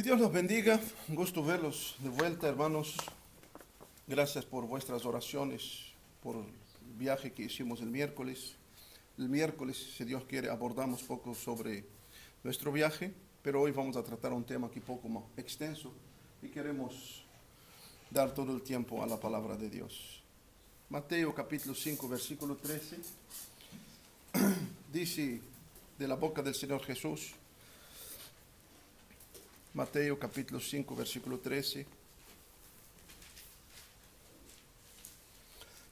Que Dios los bendiga. Un gusto verlos de vuelta, hermanos. Gracias por vuestras oraciones, por el viaje que hicimos el miércoles. El miércoles, si Dios quiere, abordamos poco sobre nuestro viaje, pero hoy vamos a tratar un tema aquí poco más extenso y queremos dar todo el tiempo a la palabra de Dios. Mateo capítulo 5, versículo 13, dice de la boca del Señor Jesús. Mateo capítulo 5, versículo 13. El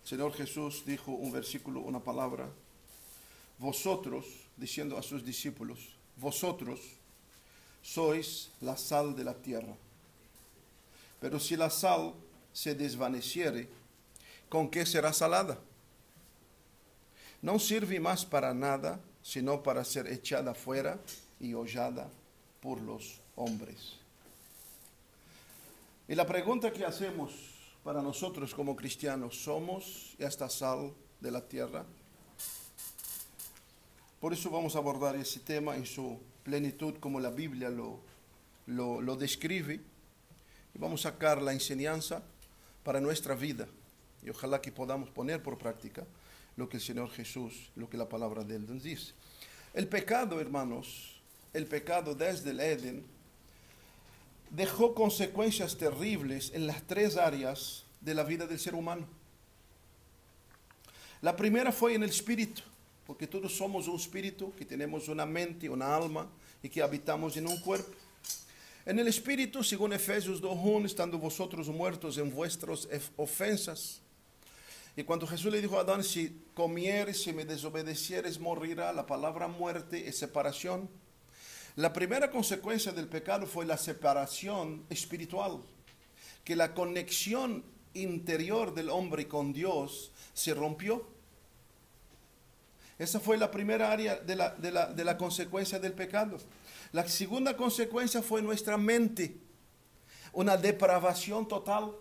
Señor Jesús dijo un versículo, una palabra. Vosotros, diciendo a sus discípulos, vosotros sois la sal de la tierra. Pero si la sal se desvaneciere, ¿con qué será salada? No sirve más para nada, sino para ser echada fuera y hollada por los hombres. Y la pregunta que hacemos para nosotros como cristianos, ¿somos esta sal de la tierra? Por eso vamos a abordar ese tema en su plenitud como la Biblia lo describe. Y vamos a sacar la enseñanza para nuestra vida. Y ojalá que podamos poner por práctica lo que el Señor Jesús, lo que la palabra de Él nos dice. El pecado, hermanos, el pecado desde el Edén dejó consecuencias terribles en las tres áreas de la vida del ser humano. La primera fue en el espíritu, porque todos somos un espíritu, que tenemos una mente, una alma y que habitamos en un cuerpo. En el espíritu, según Efesios 2:1, estando vosotros muertos en vuestras ofensas. Y cuando Jesús le dijo a Adán, si comieres, si me desobedecieres, morirá. La palabra muerte es separación. La primera consecuencia del pecado fue la separación espiritual, que la conexión interior del hombre con Dios se rompió. Esa fue la primera área de la consecuencia del pecado. La segunda consecuencia fue nuestra mente, una depravación total.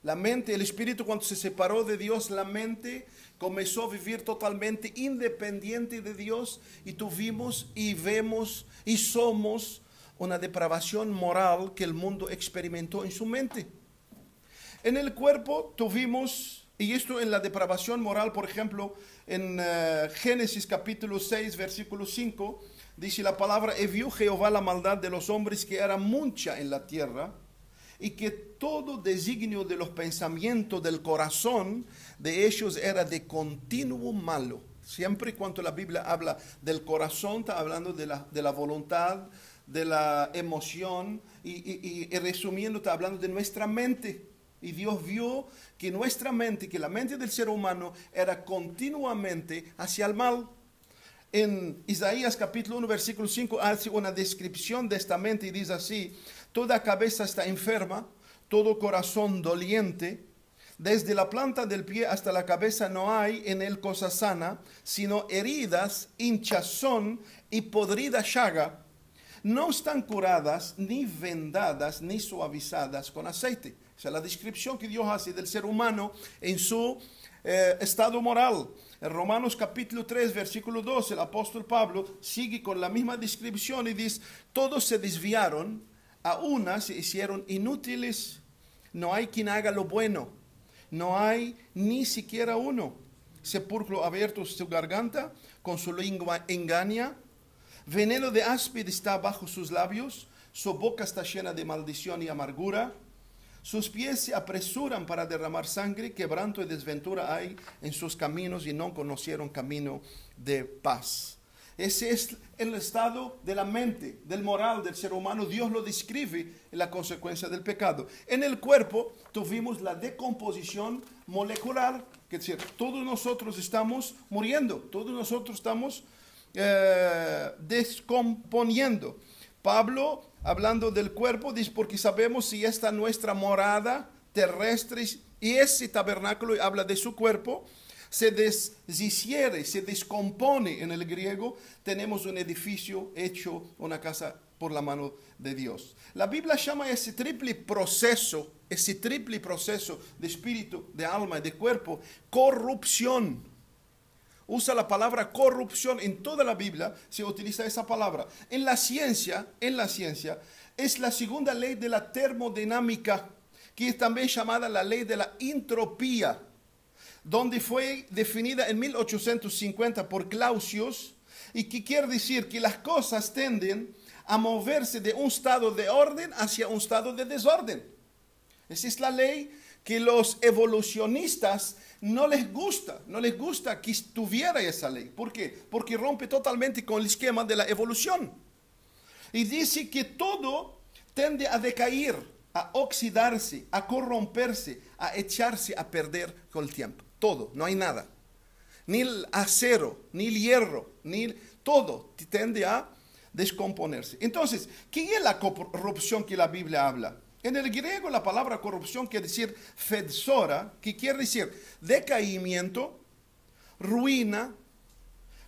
La mente, el espíritu, cuando se separó de Dios, la mente comenzó a vivir totalmente independiente de Dios y tuvimos y vemos y somos una depravación moral que el mundo experimentó en su mente. En el cuerpo tuvimos, y esto en la depravación moral, por ejemplo, en Génesis capítulo 6, versículo 5, dice la palabra, y vio Jehová la maldad de los hombres que era mucha en la tierra, y que todo designio de los pensamientos del corazón de ellos era de continuo malo. Siempre cuando la Biblia habla del corazón, está hablando de la voluntad, de la emoción, y resumiendo, está hablando de nuestra mente. Y Dios vio que nuestra mente, que la mente del ser humano era continuamente hacia el mal. En Isaías capítulo 1, versículo 5, hace una descripción de esta mente y dice así: toda cabeza está enferma, todo corazón doliente, desde la planta del pie hasta la cabeza no hay en él cosa sana, sino heridas, hinchazón y podrida llaga. No están curadas, ni vendadas, ni suavizadas con aceite. O sea, la descripción que Dios hace del ser humano en su estado moral. En Romanos capítulo 3, versículo 12, el apóstol Pablo sigue con la misma descripción y dice, todos se desviaron, a unas se hicieron inútiles, no hay quien haga lo bueno, no hay ni siquiera uno. Sepulcro abierto su garganta, con su lengua engaña, veneno de áspid está bajo sus labios, su boca está llena de maldición y amargura. Sus pies se apresuran para derramar sangre, quebranto y desventura hay en sus caminos y no conocieron camino de paz. Ese es el estado de la mente, del moral del ser humano. Dios lo describe en la consecuencia del pecado. En el cuerpo tuvimos la decomposición molecular, que es decir, todos nosotros estamos muriendo, todos nosotros estamos descomponiendo. Pablo, hablando del cuerpo, dice, porque sabemos si esta nuestra morada terrestre y ese tabernáculo, habla de su cuerpo, se deshiciere, se descompone en el griego, tenemos un edificio hecho, una casa por la mano de Dios. La Biblia llama ese triple proceso de espíritu, de alma y de cuerpo, corrupción. usa la palabra corrupción. En toda la Biblia se utiliza esa palabra. En la ciencia, es la segunda ley de la termodinámica, que es también llamada la ley de la entropía, donde fue definida en 1850 por Clausius, y que quiere decir que las cosas tienden a moverse de un estado de orden hacia un estado de desorden. Esa es la ley que los evolucionistas no les gusta que estuviera esa ley. ¿Por qué? Porque rompe totalmente con el esquema de la evolución. Y dice que todo tiende a decaer, a oxidarse, a corromperse, a echarse a perder con el tiempo. Todo, no hay nada. Ni el acero, ni el hierro, todo tiende a descomponerse. Entonces, ¿qué es la corrupción que la Biblia habla? En el griego la palabra corrupción quiere decir phthora, que quiere decir decaimiento, ruina,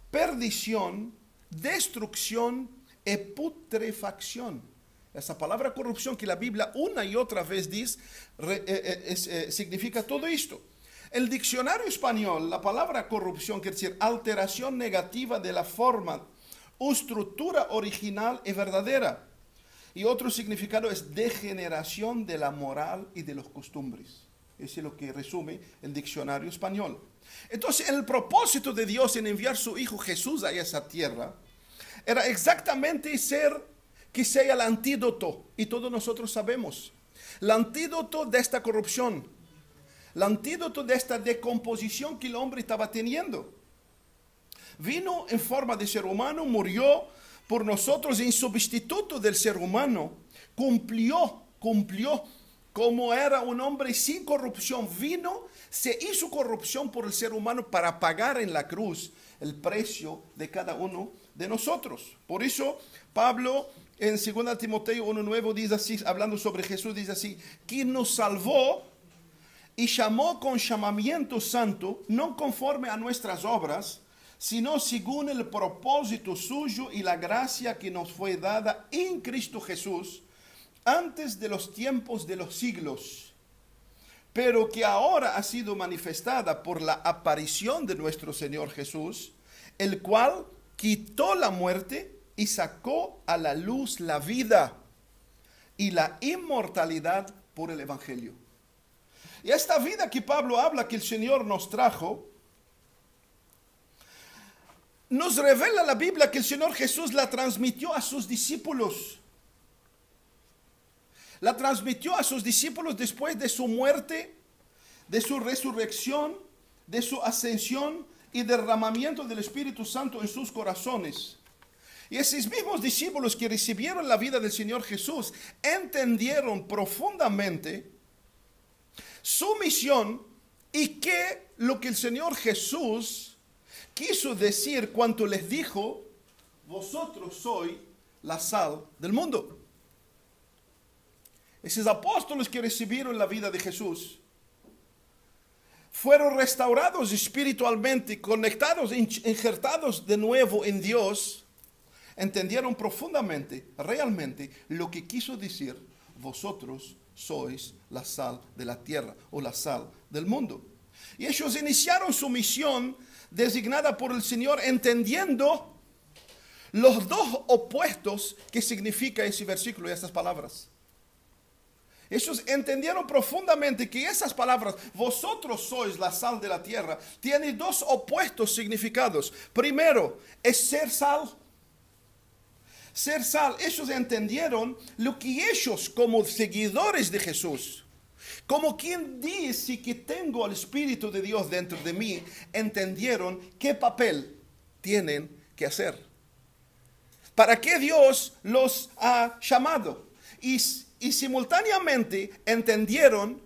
perdición, destrucción y putrefacción. Esa palabra corrupción que la Biblia una y otra vez dice, significa todo esto. El diccionario español, la palabra corrupción quiere decir alteración negativa de la forma o estructura original y verdadera. Y otro significado es degeneración de la moral y de los costumbres. Eso es lo que resume el diccionario español. Entonces, el propósito de Dios en enviar su Hijo Jesús a esa tierra era exactamente que sea el antídoto. Y todos nosotros sabemos. El antídoto de esta corrupción. El antídoto de esta decomposición que el hombre estaba teniendo. Vino en forma de ser humano, murió por nosotros en sustituto del ser humano. Cumplió como era un hombre sin corrupción. Vino, se hizo corrupción por el ser humano para pagar en la cruz el precio de cada uno de nosotros. Por eso Pablo en 2 Timoteo 1:9 dice así, hablando sobre Jesús, dice así: quien nos salvó y llamó con llamamiento santo, no conforme a nuestras obras, sino según el propósito suyo y la gracia que nos fue dada en Cristo Jesús, antes de los tiempos de los siglos, pero que ahora ha sido manifestada por la aparición de nuestro Señor Jesús, el cual quitó la muerte y sacó a la luz la vida y la inmortalidad por el Evangelio. Y esta vida que Pablo habla que el Señor nos trajo, nos revela la Biblia que el Señor Jesús la transmitió a sus discípulos. La transmitió a sus discípulos después de su muerte, de su resurrección, de su ascensión y derramamiento del Espíritu Santo en sus corazones. Y esos mismos discípulos que recibieron la vida del Señor Jesús entendieron profundamente su misión y qué lo que el Señor Jesús quiso decir cuando les dijo: vosotros sois la sal del mundo. Esos apóstoles que recibieron la vida de Jesús fueron restaurados espiritualmente, conectados, injertados de nuevo en Dios. Entendieron profundamente, realmente, lo que quiso decir: vosotros sois la sal de la tierra o la sal del mundo. Y ellos iniciaron su misión designada por el Señor, entendiendo los dos opuestos que significa ese versículo y estas palabras. Ellos entendieron profundamente que esas palabras, vosotros sois la sal de la tierra, tienen dos opuestos significados. Primero, es ser sal. Ser sal, ellos entendieron lo que ellos, como seguidores de Jesús, como quien dice que tengo al Espíritu de Dios dentro de mí, entendieron qué papel tienen que hacer. ¿Para qué Dios los ha llamado? Y simultáneamente entendieron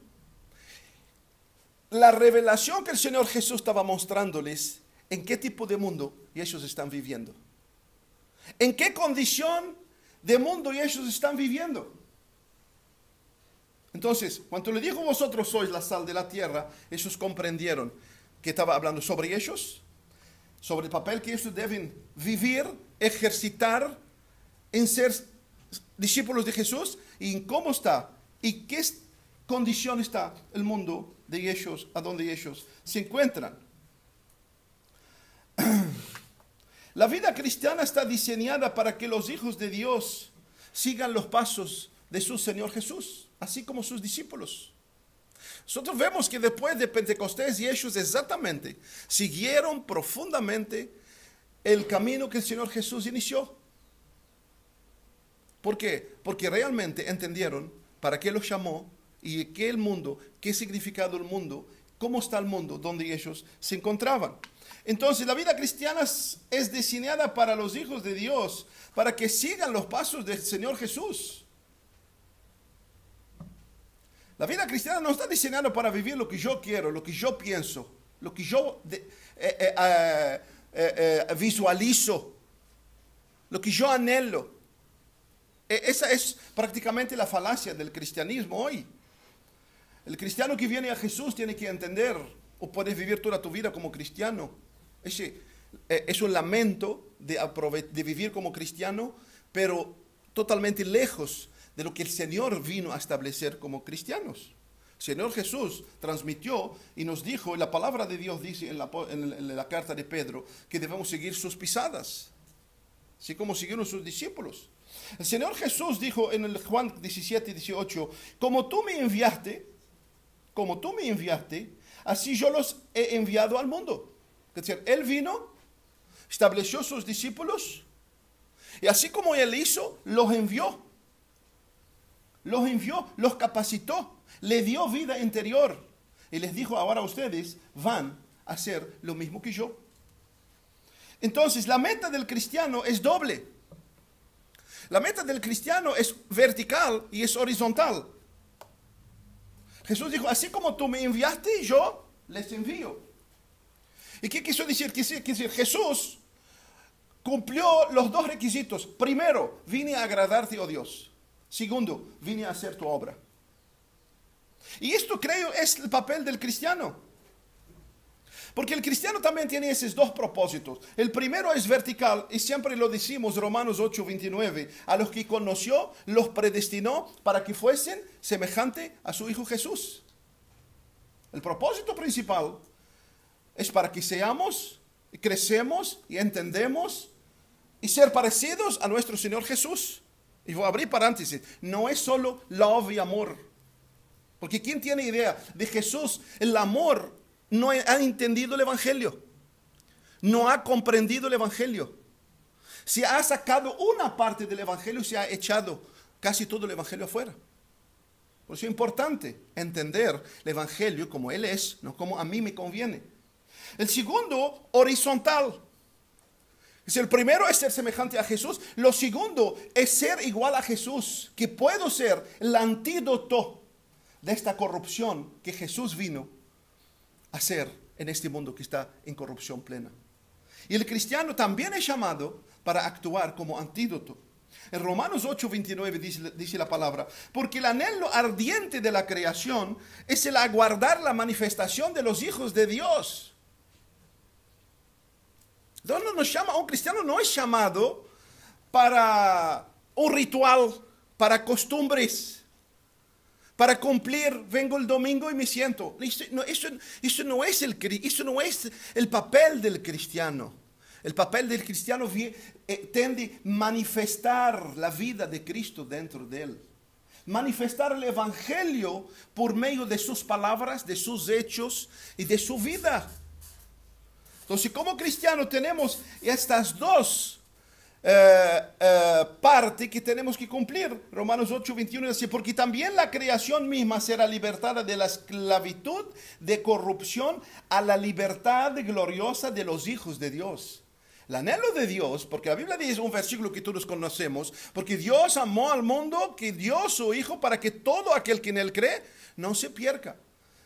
la revelación que el Señor Jesús estaba mostrándoles en qué tipo de mundo ellos están viviendo. ¿En qué condición de mundo ellos están viviendo? Entonces, cuando le dijo vosotros sois la sal de la tierra, ellos comprendieron que estaba hablando sobre ellos, sobre el papel que ellos deben vivir, ejercitar en ser discípulos de Jesús, y en cómo está y qué condición está el mundo de ellos, a donde ellos se encuentran. La vida cristiana está diseñada para que los hijos de Dios sigan los pasos de su Señor Jesús, así como sus discípulos. Nosotros vemos que después de Pentecostés y ellos exactamente siguieron profundamente el camino que el Señor Jesús inició. ¿Por qué? Porque realmente entendieron para qué los llamó y qué el mundo, qué significado el mundo, cómo está el mundo donde ellos se encontraban. Entonces la vida cristiana es diseñada para los hijos de Dios, para que sigan los pasos del Señor Jesús. La vida cristiana no está diseñada para vivir lo que yo quiero, lo que yo pienso, lo que yo visualizo, lo que yo anhelo. Esa es prácticamente la falacia del cristianismo hoy. El cristiano que viene a Jesús tiene que entender, o puedes vivir toda tu vida como cristiano. Es un lamento de vivir como cristiano, pero totalmente lejos de lo que el Señor vino a establecer como cristianos. El Señor Jesús transmitió y nos dijo, y la palabra de Dios dice en la carta de Pedro, que debemos seguir sus pisadas, así como siguieron sus discípulos. El Señor Jesús dijo en el Juan 17, 18, como tú me enviaste, así yo los he enviado al mundo. Es decir, Él vino, estableció sus discípulos, y así como Él hizo, los envió, los capacitó, le dio vida interior, y les dijo, ahora ustedes van a hacer lo mismo que yo. Entonces, la meta del cristiano es doble. La meta del cristiano es vertical y es horizontal. Jesús dijo, así como tú me enviaste, yo les envío. ¿Y qué quiso decir? Quiso decir, Jesús cumplió los dos requisitos. Primero, vine a agradarte, oh Dios. Segundo, vine a hacer tu obra. Y esto creo es el papel del cristiano. Porque el cristiano también tiene esos dos propósitos. El primero es vertical, y siempre lo decimos, Romanos 8, 29. A los que conoció, los predestinó para que fuesen semejantes a su Hijo Jesús. El propósito principal es para que seamos, crecemos y entendemos y ser parecidos a nuestro Señor Jesús. Y voy a abrir paréntesis. No es solo love y amor. Porque ¿quién tiene idea de Jesús? El amor no ha entendido el Evangelio. No ha comprendido el Evangelio. Si ha sacado una parte del Evangelio, se ha echado casi todo el Evangelio afuera. Por eso es importante entender el Evangelio como Él es, no como a mí me conviene. El segundo, horizontal. El primero es ser semejante a Jesús. Lo segundo es ser igual a Jesús, que puedo ser el antídoto de esta corrupción que Jesús vino a hacer en este mundo que está en corrupción plena. Y el cristiano también es llamado para actuar como antídoto. En Romanos 8, 29 dice la palabra, porque el anhelo ardiente de la creación es el aguardar la manifestación de los hijos de Dios. Entonces nos llama, un cristiano no es llamado para un ritual, para costumbres, para cumplir, vengo el domingo y me siento. Eso no es el papel del cristiano. El papel del cristiano tiende a manifestar la vida de Cristo dentro de él. Manifestar el Evangelio por medio de sus palabras, de sus hechos y de su vida. Entonces, como cristianos tenemos estas dos partes que tenemos que cumplir. Romanos 8, 21 dice, porque también la creación misma será libertada de la esclavitud de corrupción a la libertad gloriosa de los hijos de Dios. El anhelo de Dios, porque la Biblia dice un versículo que todos conocemos, porque Dios amó al mundo, que dio su Hijo para que todo aquel que en él cree no se pierda.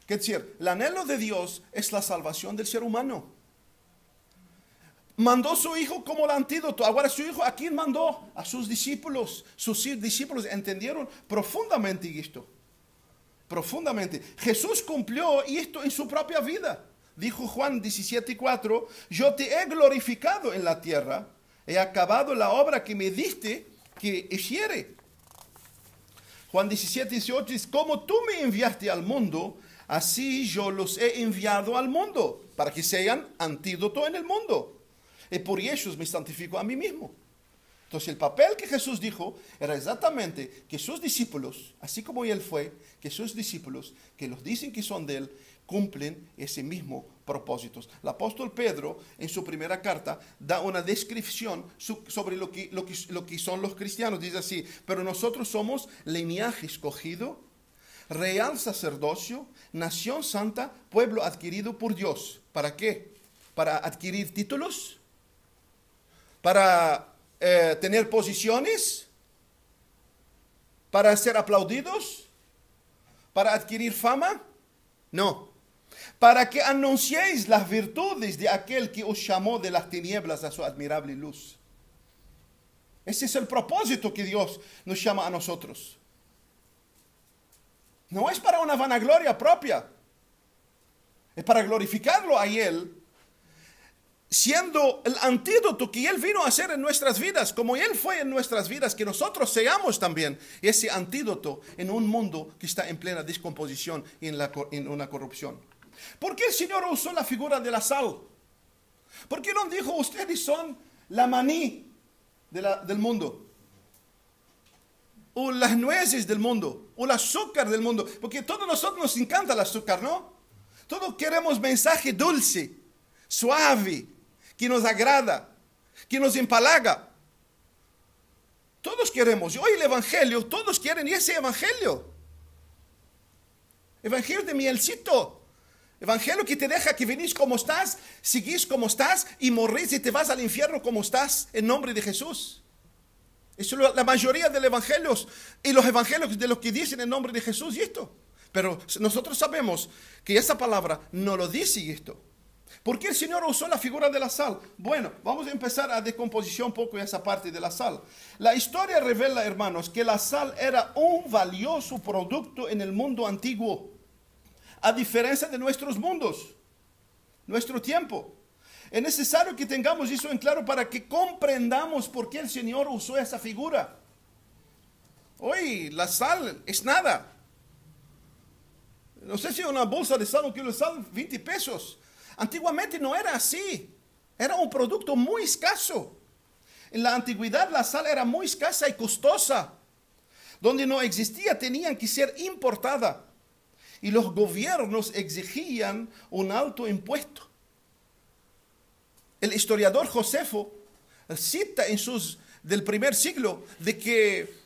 Es decir, el anhelo de Dios es la salvación del ser humano. Mandó su Hijo como el antídoto. Ahora su Hijo, ¿a quién mandó? A sus discípulos. Sus discípulos entendieron profundamente esto. Profundamente. Jesús cumplió esto en su propia vida. Dijo Juan 17:4, yo te he glorificado en la tierra, he acabado la obra que me diste que hiciere. Juan 17:18 dice, como tú me enviaste al mundo, así yo los he enviado al mundo, para que sean antídoto en el mundo. y por ellos me santifico a mí mismo. Entonces el papel que Jesús dijo era exactamente que sus discípulos, así como Él fue, que sus discípulos, que los dicen que son de Él, cumplen ese mismo propósito. El apóstol Pedro, en su primera carta, da una descripción sobre lo que son los cristianos. Dice así: pero nosotros somos linaje escogido, real sacerdocio, nación santa, pueblo adquirido por Dios. ¿Para qué? ¿Para adquirir títulos? ¿Para tener posiciones? ¿Para ser aplaudidos? ¿Para adquirir fama? No. Para que anunciéis las virtudes de aquel que os llamó de las tinieblas a su admirable luz. Ese es el propósito que Dios nos llama a nosotros. No es para una vanagloria propia. Es para glorificarlo a Él, siendo el antídoto que Él vino a hacer en nuestras vidas, como Él fue en nuestras vidas, que nosotros seamos también ese antídoto en un mundo que está en plena descomposición y en una corrupción. ¿Por qué el Señor usó la figura de la sal? ¿Por qué no dijo: ustedes son la maní del mundo? O las nueces del mundo, o el azúcar del mundo, porque a todos nosotros nos encanta el azúcar, ¿no? Todos queremos mensaje dulce, suave, que nos agrada, que nos empalaga. Todos queremos. Y hoy el Evangelio, todos quieren ese Evangelio. Evangelio de mielcito. Evangelio que te deja que venís como estás, seguís como estás y morrís y te vas al infierno como estás, en nombre de Jesús. Eso es la mayoría de los evangelios y los evangelios de los que dicen en nombre de Jesús y esto. Pero nosotros sabemos que esa palabra no lo dice esto. ¿Por qué el Señor usó la figura de la sal? Bueno, vamos a empezar a descomposición un poco esa parte de la sal. La historia revela, hermanos, que la sal era un valioso producto en el mundo antiguo, a diferencia de nuestros mundos, nuestro tiempo. Es necesario que tengamos eso en claro para que comprendamos por qué el Señor usó esa figura. Hoy la sal es nada. No sé si una bolsa de sal, un kilo de sal, 20 pesos. Antiguamente no era así. Era un producto muy escaso. En la antigüedad la sal era muy escasa y costosa. Donde no existía tenían que ser importada. Y los gobiernos exigían un alto impuesto. El historiador Josefo cita del primer siglo de que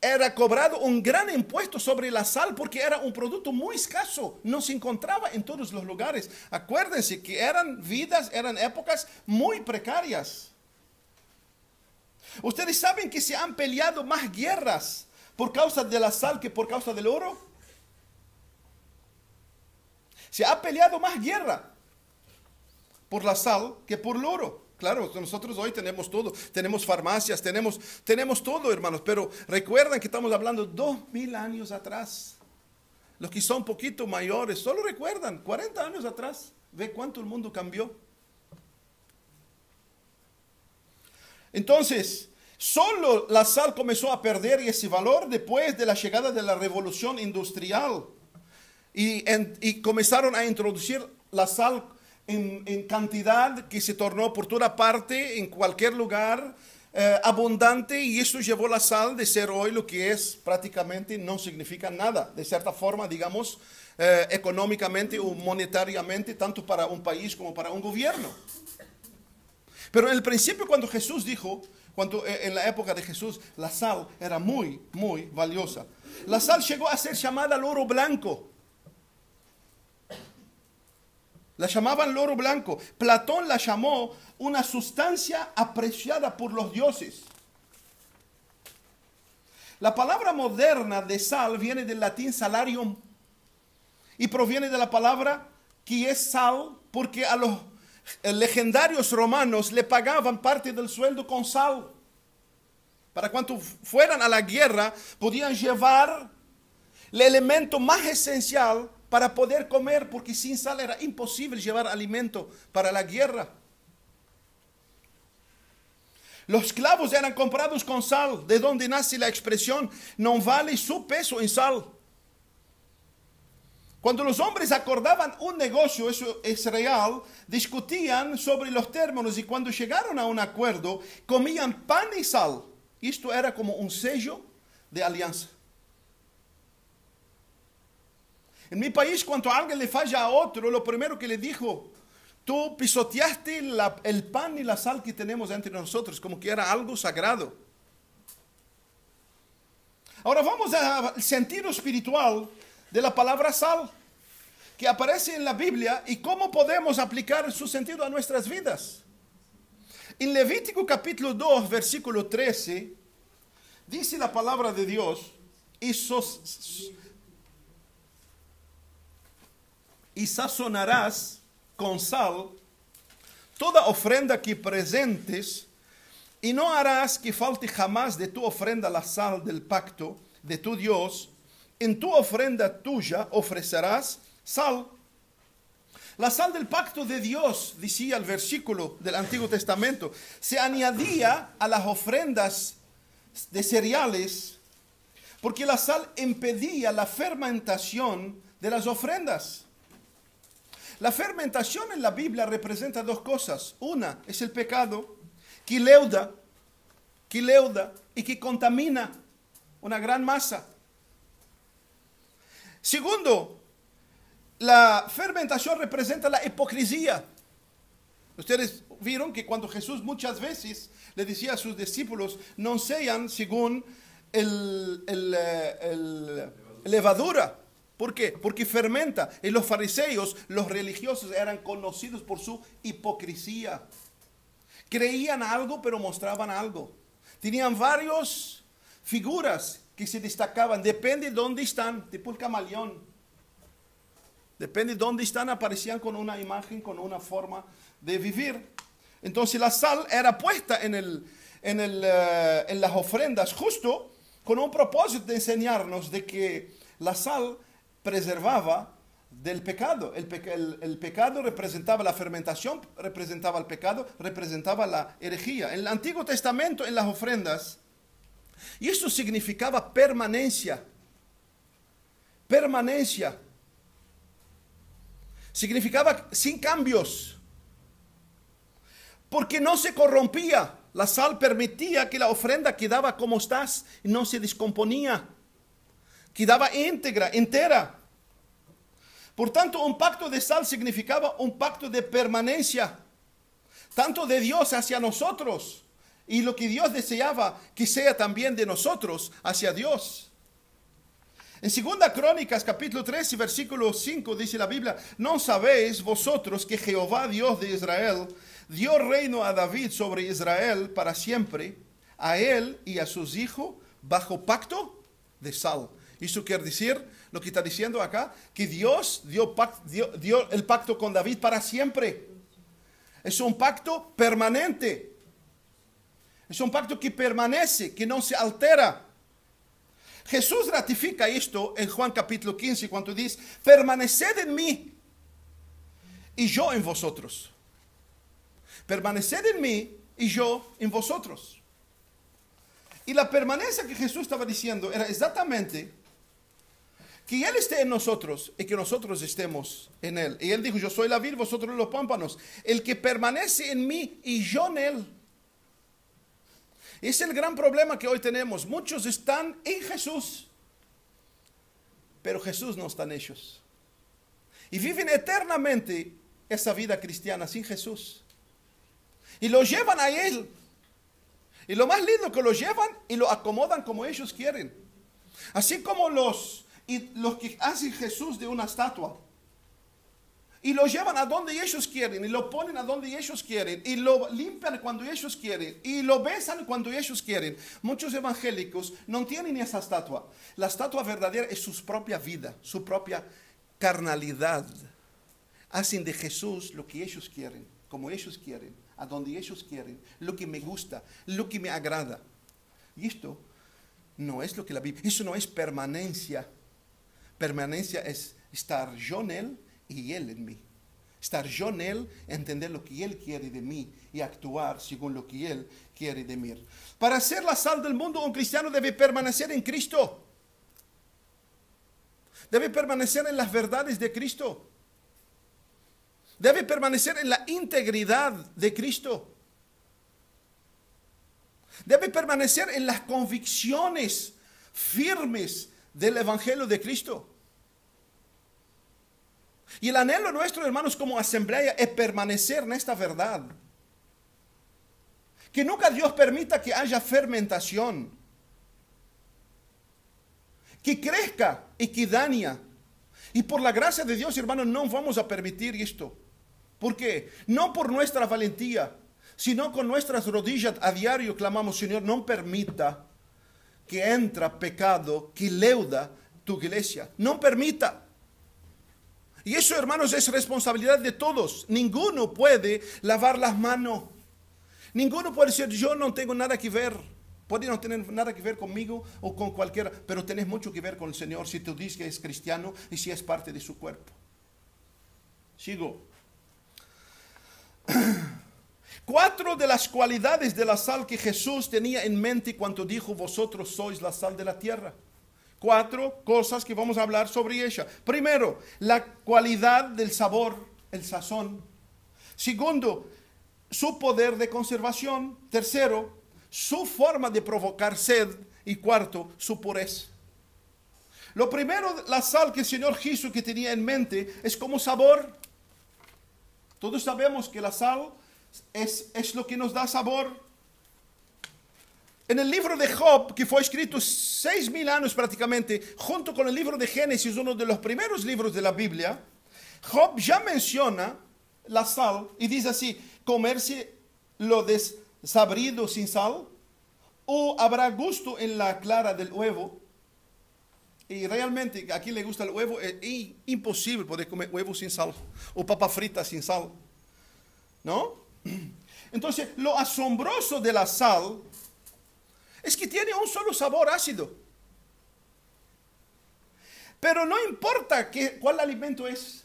era cobrado un gran impuesto sobre la sal porque era un producto muy escaso, no se encontraba en todos los lugares. Acuérdense que eran épocas muy precarias. Ustedes saben que se han peleado más guerras por causa de la sal que por causa del oro. Se ha peleado más guerra por la sal que por el oro. Claro, nosotros hoy tenemos todo, tenemos farmacias, tenemos todo, hermanos, pero recuerden que estamos hablando 2000 años atrás. Los que son un poquito mayores, solo recuerdan, 40 años atrás, ve cuánto el mundo cambió. Entonces, solo la sal comenzó a perder ese valor después de la llegada de la revolución industrial. Y comenzaron a introducir la sal en cantidad que se tornó por toda parte, en cualquier lugar, abundante, y eso llevó la sal de ser hoy lo que es prácticamente no significa nada, de cierta forma, digamos, económicamente o monetariamente, tanto para un país como para un gobierno. Pero en el principio, cuando Jesús dijo, en la época de Jesús, la sal era muy, muy valiosa. La sal llegó a ser llamada el oro blanco. La llamaban el oro blanco. Platón la llamó una sustancia apreciada por los dioses. La palabra moderna de sal viene del latín salarium y proviene de la palabra que es sal, porque a los legendarios romanos le pagaban parte del sueldo con sal. Para cuando fueran a la guerra podían llevar el elemento más esencial para poder comer, porque sin sal era imposible llevar alimento para la guerra. Los esclavos eran comprados con sal, de donde nace la expresión, no vale su peso en sal. Cuando los hombres acordaban un negocio, eso es real, discutían sobre los términos y cuando llegaron a un acuerdo, comían pan y sal. Y esto era como un sello de alianza. En mi país, cuando alguien le falla a otro, lo primero que le dijo, tú pisoteaste el pan y la sal que tenemos entre nosotros, como que era algo sagrado. Ahora vamos al sentido espiritual de la palabra sal, que aparece en la Biblia y cómo podemos aplicar su sentido a nuestras vidas. En Levítico capítulo 2, versículo 13, dice la palabra de Dios, y sazonarás con sal toda ofrenda que presentes, y no harás que falte jamás de tu ofrenda la sal del pacto de tu Dios. En tu ofrenda tuya ofrecerás sal. La sal del pacto de Dios, decía el versículo del Antiguo Testamento, se añadía a las ofrendas de cereales, porque la sal impedía la fermentación de las ofrendas. La fermentación en la Biblia representa dos cosas. Una es el pecado, que leuda y que contamina una gran masa. Segundo, la fermentación representa la hipocresía. Ustedes vieron que cuando Jesús muchas veces le decía a sus discípulos, no sean según levadura. ¿Por qué? Porque fermenta. Y los fariseos, los religiosos, eran conocidos por su hipocresía. Creían algo, pero mostraban algo. Tenían varias figuras que se destacaban. Depende de dónde están, tipo el camaleón. Depende de dónde están, aparecían con una imagen, con una forma de vivir. Entonces la sal era puesta en las ofrendas justo con un propósito de enseñarnos de que la sal preservaba del pecado. El pecado representaba la fermentación, representaba el pecado, representaba la herejía. En el Antiguo Testamento, en las ofrendas, y esto significaba permanencia. Permanencia. Significaba sin cambios. Porque no se corrompía. La sal permitía que la ofrenda quedaba como estás y no se descomponía. Quedaba íntegra, entera. Por tanto, un pacto de sal significaba un pacto de permanencia, tanto de Dios hacia nosotros, y lo que Dios deseaba que sea también de nosotros hacia Dios. En 2 Crónicas, capítulo 13, versículo 5, dice la Biblia, ¿no sabéis vosotros que Jehová, Dios de Israel, dio reino a David sobre Israel para siempre, a él y a sus hijos, bajo pacto de sal? Eso quiere decir, lo que está diciendo acá, que Dios dio el pacto con David para siempre. Es un pacto permanente. Es un pacto que permanece, que no se altera. Jesús ratifica esto en Juan capítulo 15 cuando dice, permaneced en mí y yo en vosotros. Permaneced en mí y yo en vosotros. Y la permanencia que Jesús estaba diciendo era exactamente que Él esté en nosotros y que nosotros estemos en Él. Y Él dijo, yo soy la vid, vosotros los pámpanos. El que permanece en mí y yo en Él. Es el gran problema que hoy tenemos. Muchos están en Jesús, pero Jesús no está en ellos. Y viven eternamente esa vida cristiana sin Jesús. Y lo llevan a Él. Y lo más lindo que lo llevan y lo acomodan como ellos quieren. Así como los que hacen Jesús de una estatua. Y lo llevan a donde ellos quieren, y lo ponen a donde ellos quieren, y lo limpian cuando ellos quieren, y lo besan cuando ellos quieren. Muchos evangélicos no tienen esa estatua. La estatua verdadera es su propia vida, su propia carnalidad. Hacen de Jesús lo que ellos quieren, como ellos quieren, a donde ellos quieren, lo que me gusta, lo que me agrada. Y esto no es lo que la Biblia, eso no es permanencia. Permanencia es estar yo en Él y Él en mí. Estar yo en Él, entender lo que Él quiere de mí y actuar según lo que Él quiere de mí. Para ser la sal del mundo, un cristiano debe permanecer en Cristo. Debe permanecer en las verdades de Cristo. Debe permanecer en la integridad de Cristo. Debe permanecer en las convicciones firmes del Evangelio de Cristo. Y el anhelo nuestro, hermanos, como asamblea es permanecer en esta verdad. Que nunca Dios permita que haya fermentación. Que crezca y que daña. Y por la gracia de Dios, hermanos, no vamos a permitir esto. ¿Por qué? No por nuestra valentía, sino con nuestras rodillas a diario clamamos, Señor, no permita que entre pecado que leuda tu iglesia. No permita. Y eso, hermanos, es responsabilidad de todos. Ninguno puede lavar las manos. Ninguno puede decir, yo no tengo nada que ver. Puede no tener nada que ver conmigo o con cualquiera, pero tenés mucho que ver con el Señor si tú dices que es cristiano y si es parte de su cuerpo. Sigo. 4 de las cualidades de la sal que Jesús tenía en mente cuando dijo, vosotros sois la sal de la tierra. 4 cosas que vamos a hablar sobre ella. Primero, la cualidad del sabor, el sazón. Segundo, su poder de conservación. Tercero, su forma de provocar sed. Y cuarto, su pureza. Lo primero, la sal que el Señor Jesús que tenía en mente es como sabor. Todos sabemos que la sal es lo que nos da sabor. En el libro de Job, que fue escrito 6.000 años prácticamente, junto con el libro de Génesis, uno de los primeros libros de la Biblia, Job ya menciona la sal y dice así, comerse lo desabrido sin sal, o habrá gusto en la clara del huevo. Y realmente, a quien le gusta el huevo, es imposible poder comer huevo sin sal, o papa frita sin sal, ¿no? Entonces, lo asombroso de la sal es que tiene un solo sabor ácido. Pero no importa cuál alimento es.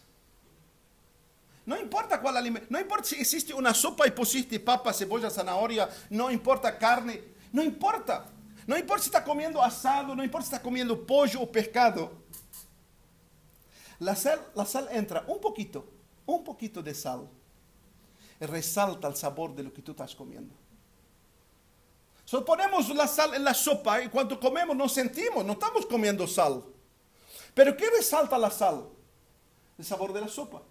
No importa cuál alimento. No importa si existe una sopa y pusiste papa, cebolla, zanahoria. No importa carne. No importa. No importa si está comiendo asado. No importa si está comiendo pollo o pescado. La sal entra un poquito de sal. Y resalta el sabor de lo que tú estás comiendo. So, ponemos la sal en la sopa y cuando comemos nos sentimos, no estamos comiendo sal. Pero ¿qué resalta la sal? El sabor de la sopa.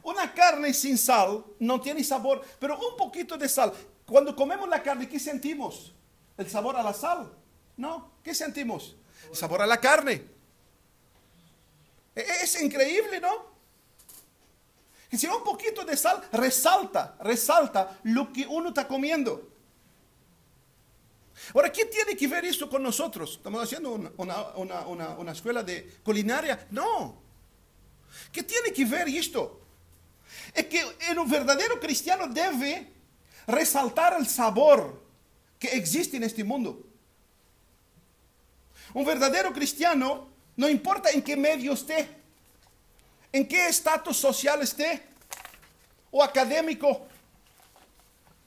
Una carne sin sal no tiene sabor, pero un poquito de sal. Cuando comemos la carne, ¿qué sentimos? ¿El sabor a la sal? No, ¿qué sentimos? El sabor a la carne. Es increíble, ¿no? Que si un poquito de sal resalta lo que uno está comiendo. Ahora, ¿qué tiene que ver esto con nosotros? ¿Estamos haciendo una escuela de culinaria? No. ¿Qué tiene que ver esto? Es que en un verdadero cristiano debe resaltar el sabor que existe en este mundo. Un verdadero cristiano, no importa en qué medio esté, en qué estatus social esté, o académico,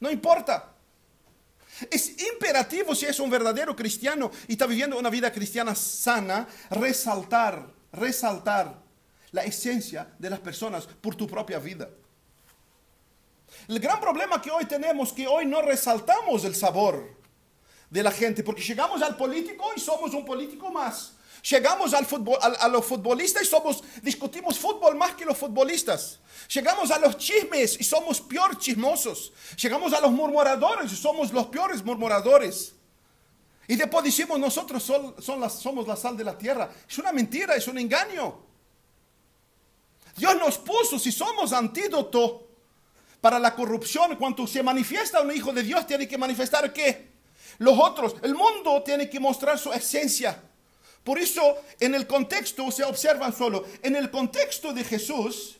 no importa. Es imperativo, si es un verdadero cristiano y está viviendo una vida cristiana sana, resaltar la esencia de las personas por tu propia vida. El gran problema que hoy tenemos es que hoy no resaltamos el sabor de la gente, porque llegamos al político y somos un político más. Llegamos al fútbol, a los futbolistas y discutimos fútbol más que los futbolistas. Llegamos a los chismes y somos peor chismosos. Llegamos a los murmuradores y somos los peores murmuradores. Y después decimos nosotros somos la sal de la tierra. Es una mentira, es un engaño. Dios nos puso, si somos antídoto para la corrupción, cuando se manifiesta un hijo de Dios, tiene que manifestar ¿qué? Los otros, el mundo tiene que mostrar su esencia. Por eso, en el contexto, se observan solo, en el contexto de Jesús,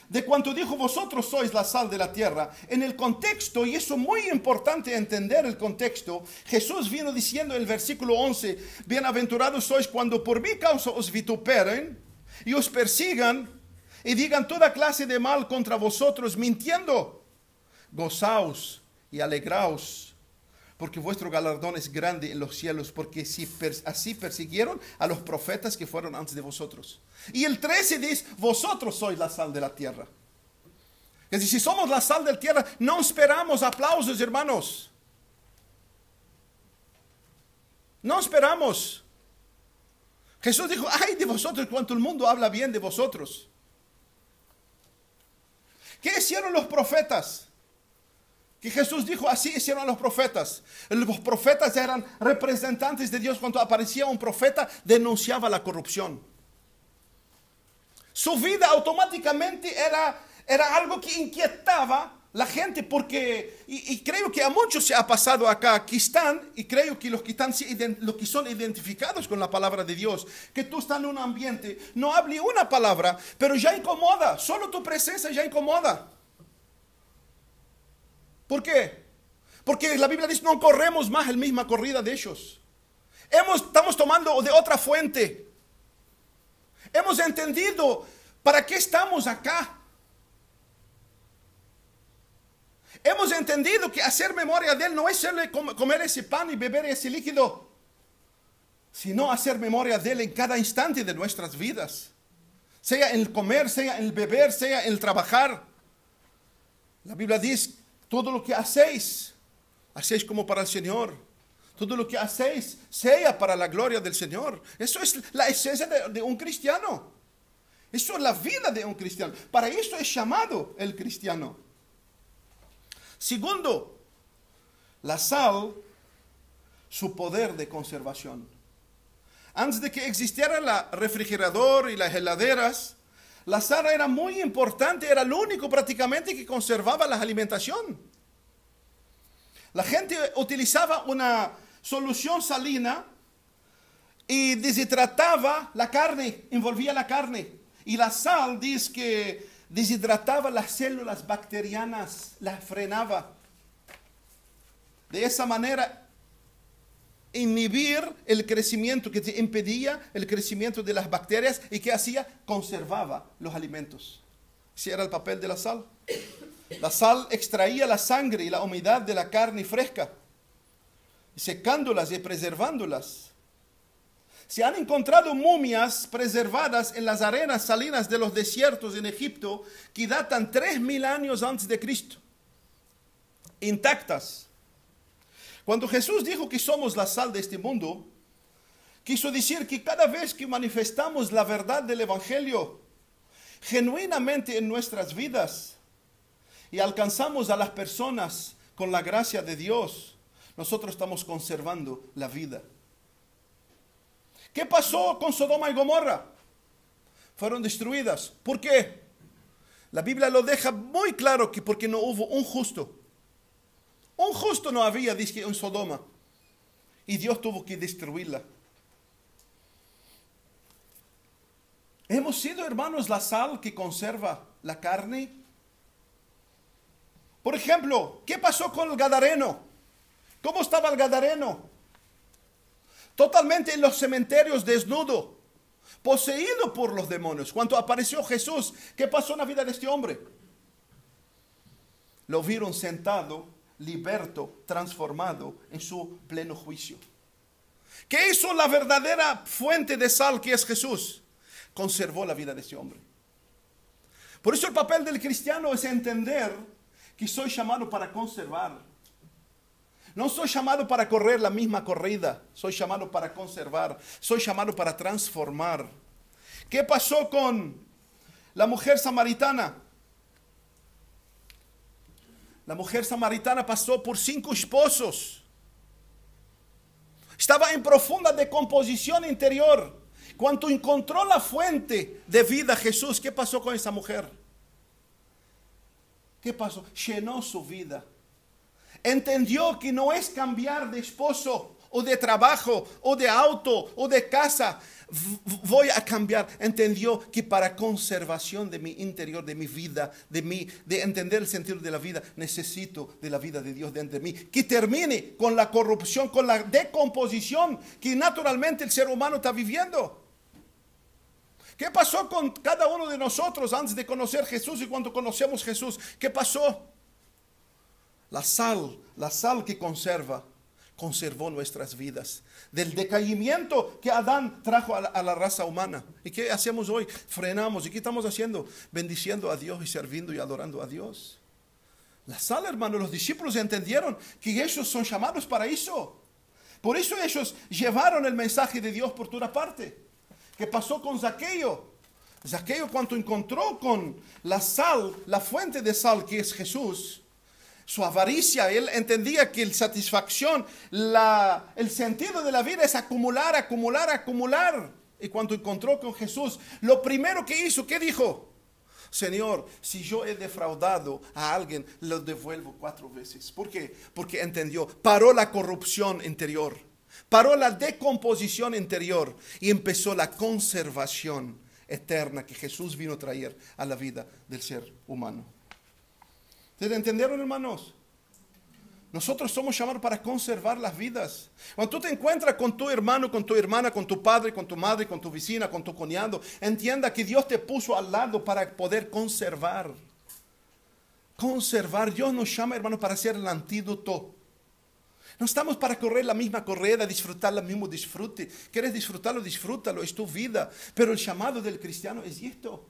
de cuando dijo, vosotros sois la sal de la tierra, en el contexto, y eso es muy importante entender el contexto, Jesús vino diciendo en el versículo 11, bienaventurados sois cuando por mi causa os vituperen y os persigan y digan toda clase de mal contra vosotros, mintiendo. Gozaos y alegraos, porque vuestro galardón es grande en los cielos, porque si así persiguieron a los profetas que fueron antes de vosotros. Y el 13 dice, vosotros sois la sal de la tierra. Es decir, si somos la sal de la tierra, no esperamos aplausos, hermanos. No esperamos. Jesús dijo, ay de vosotros cuanto el mundo habla bien de vosotros. ¿Qué hicieron los profetas? Que Jesús dijo, así hicieron los profetas. Los profetas eran representantes de Dios. Cuando aparecía un profeta, denunciaba la corrupción. Su vida automáticamente era algo que inquietaba la gente, porque, y creo que a muchos se ha pasado acá, que están, y creo que los que son identificados con la palabra de Dios, que tú estás en un ambiente, no hable una palabra, pero ya incomoda, solo tu presencia ya incomoda. ¿Por qué? Porque la Biblia dice, no corremos más la misma corrida de ellos. Estamos tomando de otra fuente. Hemos entendido para qué estamos acá. Hemos entendido que hacer memoria de Él no es solo comer ese pan y beber ese líquido, sino hacer memoria de Él en cada instante de nuestras vidas. Sea en el comer, sea en el beber, sea en el trabajar. La Biblia dice, todo lo que hacéis, hacéis como para el Señor. Todo lo que hacéis, sea para la gloria del Señor. Eso es la esencia de un cristiano. Eso es la vida de un cristiano. Para eso es llamado el cristiano. Segundo, la sal, su poder de conservación. Antes de que existiera el refrigerador y las heladeras, la sal era muy importante, era lo único prácticamente que conservaba la alimentación. La gente utilizaba una solución salina y deshidrataba la carne, envolvía la carne. Y la sal dice que deshidrataba las células bacterianas, las frenaba. De esa manera, inhibir el crecimiento, que te impedía el crecimiento de las bacterias, y que hacía, conservaba los alimentos. Ese era el papel de la sal. La sal extraía la sangre y la humedad de la carne fresca, secándolas y preservándolas. Se han encontrado momias preservadas en las arenas salinas de los desiertos en Egipto que datan 3000 años antes de Cristo, intactas. Cuando Jesús dijo que somos la sal de este mundo, quiso decir que cada vez que manifestamos la verdad del Evangelio genuinamente en nuestras vidas y alcanzamos a las personas con la gracia de Dios, nosotros estamos conservando la vida. ¿Qué pasó con Sodoma y Gomorra? Fueron destruidas. ¿Por qué? La Biblia lo deja muy claro, que porque no hubo un justo. Un justo no había, dice, en Sodoma. Y Dios tuvo que destruirla. Hemos sido, hermanos, la sal que conserva la carne. Por ejemplo, ¿qué pasó con el Gadareno? ¿Cómo estaba el Gadareno? Totalmente en los cementerios, desnudo, poseído por los demonios. Cuando apareció Jesús, ¿qué pasó en la vida de este hombre? Lo vieron sentado, liberto, transformado en su pleno juicio. ¿Qué hizo la verdadera fuente de sal, que es Jesús? Conservó la vida de este hombre. Por eso el papel del cristiano es entender que soy llamado para conservar. No soy llamado para correr la misma corrida, soy llamado para conservar, soy llamado para transformar. ¿Qué pasó con la mujer samaritana? La mujer samaritana pasó por 5 esposos. Estaba en profunda decomposición interior. Cuando encontró la fuente de vida, Jesús, ¿qué pasó con esa mujer? ¿Qué pasó? Llenó su vida. Entendió que no es cambiar de esposo, o de trabajo, o de auto, o de casa. Voy a cambiar. Entendió que para conservación de mi interior, de mi vida, de entender el sentido de la vida, necesito de la vida de Dios dentro de mí. Que termine con la corrupción, con la decomposición que naturalmente el ser humano está viviendo. ¿Qué pasó con cada uno de nosotros antes de conocer Jesús y cuando conocemos Jesús? ¿Qué pasó? La sal que conserva. conservó nuestras vidas del decaimiento que Adán trajo a la raza humana. ¿Y qué hacemos hoy? Frenamos. ¿Y qué estamos haciendo? Bendiciendo a Dios y sirviendo y adorando a Dios. La sal, hermano, los discípulos entendieron que ellos son llamados para eso. Por eso ellos llevaron el mensaje de Dios por toda parte. ¿Qué pasó con Zaqueo? Zaqueo, cuando encontró con la sal, la fuente de sal que es Jesús, su avaricia, él entendía que la satisfacción, el sentido de la vida es acumular, acumular, acumular. Y cuando encontró con Jesús, lo primero que hizo, ¿qué dijo? Señor, si yo he defraudado a alguien, lo devuelvo 4 veces. ¿Por qué? Porque entendió, paró la corrupción interior, paró la decomposición interior y empezó la conservación eterna que Jesús vino a traer a la vida del ser humano. ¿Ustedes entendieron, hermanos? Nosotros somos llamados para conservar las vidas. Cuando tú te encuentras con tu hermano, con tu hermana, con tu padre, con tu madre, con tu vecina, con tu cuñado, entienda que Dios te puso al lado para poder conservar. Conservar. Dios nos llama, hermano, para ser el antídoto. No estamos para correr la misma carrera, disfrutar el mismo disfrute. ¿Quieres disfrutarlo? Disfrútalo, es tu vida. Pero el llamado del cristiano es esto.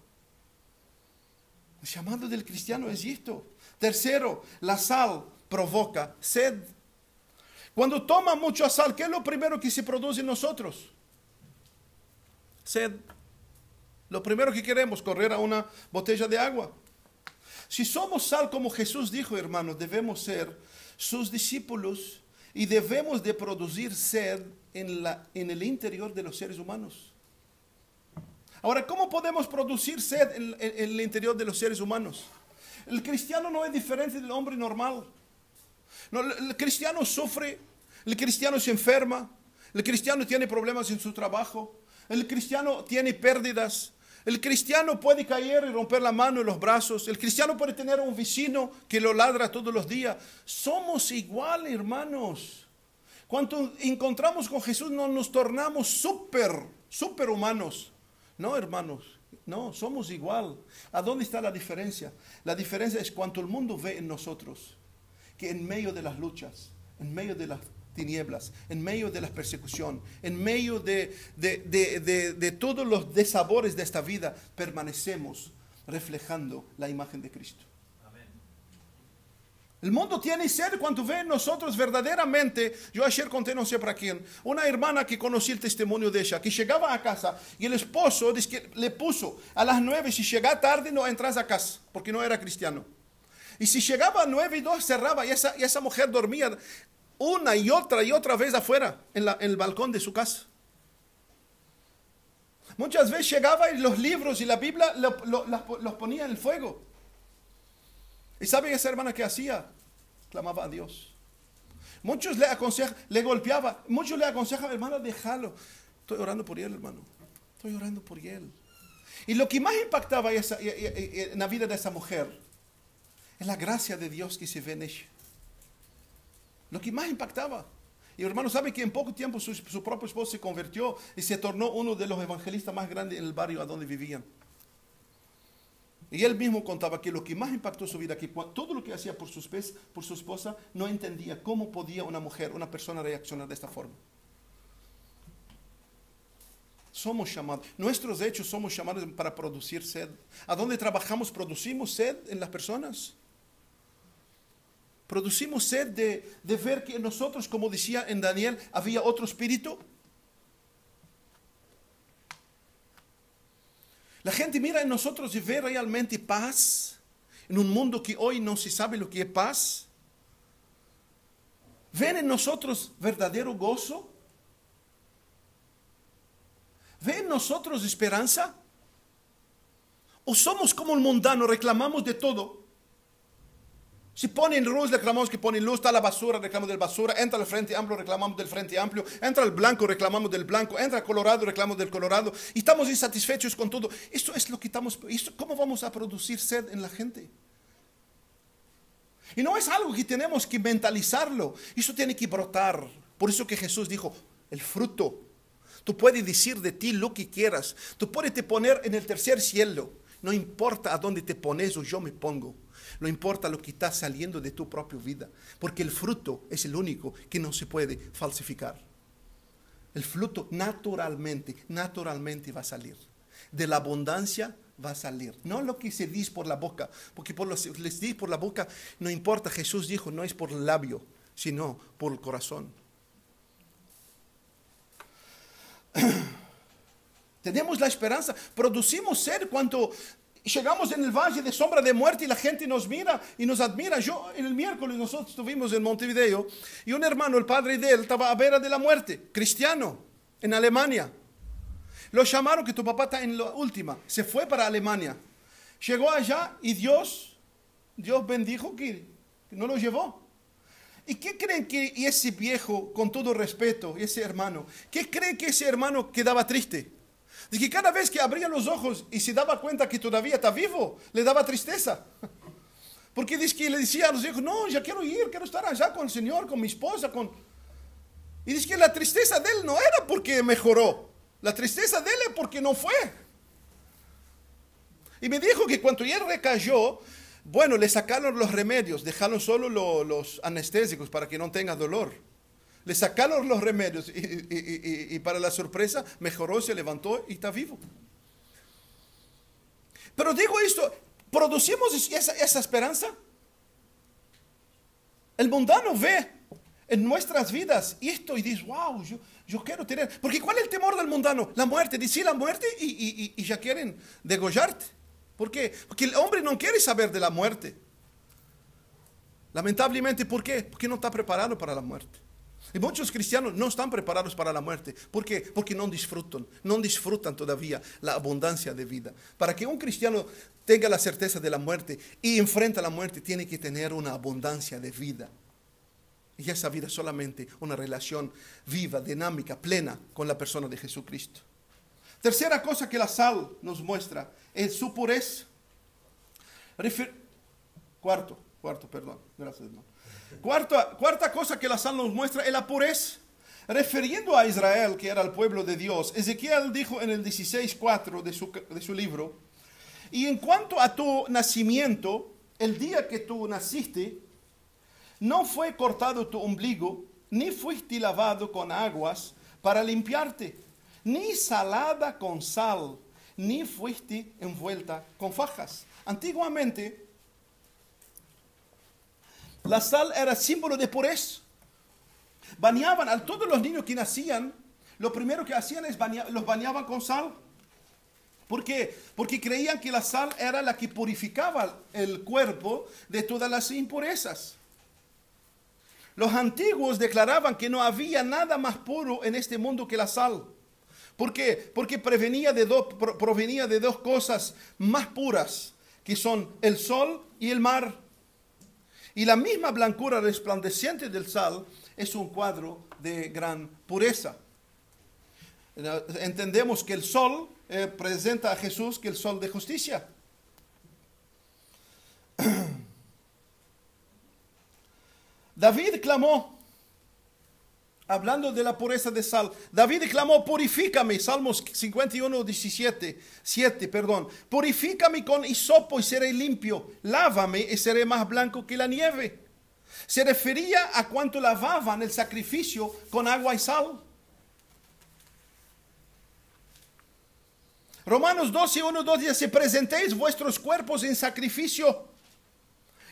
El llamado del cristiano es esto. Tercero, la sal provoca sed. Cuando toma mucha sal, ¿qué es lo primero que se produce en nosotros? Sed. Lo primero que queremos, correr a una botella de agua. Si somos sal como Jesús dijo, hermanos, debemos ser sus discípulos y debemos de producir sed en el interior de los seres humanos. Ahora, ¿cómo podemos producir sed en el interior de los seres humanos? El cristiano no es diferente del hombre normal. No, el cristiano sufre, el cristiano se enferma, el cristiano tiene problemas en su trabajo, el cristiano tiene pérdidas, el cristiano puede caer y romper la mano y los brazos, el cristiano puede tener un vecino que lo ladra todos los días. Somos iguales, hermanos. Cuando encontramos con Jesús nos tornamos súper humanos. No, hermanos, no, somos igual. ¿A dónde está la diferencia? La diferencia es cuando el mundo ve en nosotros que en medio de las luchas, en medio de las tinieblas, en medio de la persecución, en medio de todos los desabores de esta vida, permanecemos reflejando la imagen de Cristo. Amén. El mundo tiene sed cuando ve en nosotros verdaderamente. Yo ayer conté, no sé para quién, una hermana que conocí el testimonio de ella, que llegaba a casa y el esposo dice que le puso a las 9, si llega tarde no entras a casa, porque no era cristiano. Y si llegaba a 9:02 cerraba y esa mujer dormía una y otra vez afuera en el balcón de su casa. Muchas veces llegaba y los libros y la Biblia los ponía en el fuego. ¿Y sabe esa hermana qué hacía? Clamaba a Dios. Muchos le golpeaba. Muchos le aconsejaban, hermano, déjalo. Estoy orando por él, hermano. Estoy orando por él. Y lo que más impactaba en la vida de esa mujer es la gracia de Dios que se ve en ella. Lo que más impactaba. Y hermano, ¿sabe que en poco tiempo su propio esposo se convirtió y se tornó uno de los evangelistas más grandes en el barrio a donde vivían? Y él mismo contaba que lo que más impactó su vida, que todo lo que hacía por su esposa, no entendía cómo podía una persona reaccionar de esta forma. Somos llamados, nuestros hechos somos llamados para producir sed. ¿A dónde trabajamos producimos sed en las personas? Producimos sed de ver que en nosotros, como decía en Daniel, había otro espíritu. La gente mira en nosotros y ve realmente paz en un mundo que hoy no se sabe lo que es paz. ¿Ven en nosotros verdadero gozo? ¿Ven en nosotros esperanza? ¿O somos como el mundano, reclamamos de todo? Si ponen luz, reclamamos que ponen luz. Está la basura, reclamamos del basura. Entra el Frente Amplio, reclamamos del Frente Amplio. Entra el blanco, reclamamos del blanco. Entra el colorado, reclamamos del colorado. Y estamos insatisfechos con todo. Esto es lo que estamos... ¿Cómo vamos a producir sed en la gente? Y no es algo que tenemos que mentalizarlo. Eso tiene que brotar. Por eso que Jesús dijo, el fruto. Tú puedes decir de ti lo que quieras. Tú puedes te poner en el tercer cielo. No importa a dónde te pones o yo me pongo. Lo importa lo que está saliendo de tu propia vida. Porque el fruto es el único que no se puede falsificar. El fruto naturalmente va a salir. De la abundancia va a salir. No lo que se dice por la boca. Porque les dice por la boca, no importa. Jesús dijo, no es por el labio, sino por el corazón. Tenemos la esperanza. Producimos ser cuando llegamos en el valle de sombra de muerte y la gente nos mira y nos admira. El miércoles nosotros estuvimos en Montevideo y un hermano, el padre de él, estaba a vera de la muerte, cristiano, en Alemania. Lo llamaron que tu papá está en la última. Se fue para Alemania. Llegó allá y Dios bendijo que no lo llevó. ¿Y qué creen que ese viejo, con todo respeto, ese hermano, qué creen que ese hermano quedaba triste? De que cada vez que abría los ojos y se daba cuenta que todavía está vivo, le daba tristeza. Porque dice que le decía a los hijos, no, ya quiero ir, quiero estar allá con el Señor, con mi esposa. Y dice que la tristeza de él no era porque mejoró, la tristeza de él es porque no fue. Y me dijo que cuando él recayó, bueno, le sacaron los remedios, dejaron solo los anestésicos para que no tenga dolor. Le sacaron los remedios y para la sorpresa mejoró, se levantó y está vivo. Pero digo esto, ¿producimos esa esperanza? El mundano ve en nuestras vidas esto y dice, wow, yo quiero tener. Porque ¿cuál es el temor del mundano? La muerte. Dice la muerte y ya quieren degollarte. ¿Por qué? Porque el hombre no quiere saber de la muerte. Lamentablemente, ¿por qué? Porque no está preparado para la muerte. Y muchos cristianos no están preparados para la muerte. ¿Por qué? Porque no disfrutan todavía la abundancia de vida. Para que un cristiano tenga la certeza de la muerte y enfrenta la muerte, tiene que tener una abundancia de vida. Y esa vida es solamente una relación viva, dinámica, plena con la persona de Jesucristo. Tercera cosa que la sal nos muestra es su pureza. Cuarta cosa que la sal nos muestra es la pureza. Refiriendo a Israel, que era el pueblo de Dios, Ezequiel dijo en el 16:4 de su libro, y en cuanto a tu nacimiento, el día que tú naciste, no fue cortado tu ombligo, ni fuiste lavado con aguas para limpiarte, ni salada con sal, ni fuiste envuelta con fajas. Antiguamente, la sal era símbolo de pureza. Bañaban a todos los niños que nacían, lo primero que hacían es los bañaban con sal. ¿Por qué? Porque creían que la sal era la que purificaba el cuerpo de todas las impurezas. Los antiguos declaraban que no había nada más puro en este mundo que la sal. ¿Por qué? Porque provenía de dos cosas más puras, que son el sol y el mar. Y la misma blancura resplandeciente del sal es un cuadro de gran pureza. Entendemos que el sol presenta a Jesús que el sol de justicia. David clamó, hablando de la pureza de sal, David clamó, purifícame, Salmos 51:7, purifícame con hisopo y seré limpio, lávame y seré más blanco que la nieve. Se refería a cuánto lavaban el sacrificio con agua y sal. Romanos 12:1-2 dice, presentéis vuestros cuerpos en sacrificio.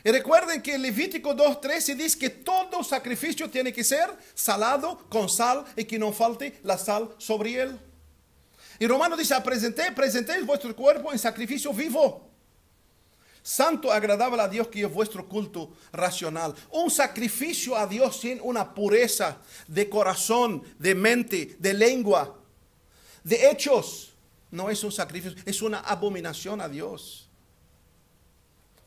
Y recuerden que en Levítico 2:13 dice que todo sacrificio tiene que ser salado con sal y que no falte la sal sobre él. Y Romanos dice, presentéis vuestro cuerpo en sacrificio vivo, santo, agradable a Dios, que es vuestro culto racional. Un sacrificio a Dios sin una pureza de corazón, de mente, de lengua, de hechos, no es un sacrificio, es una abominación a Dios.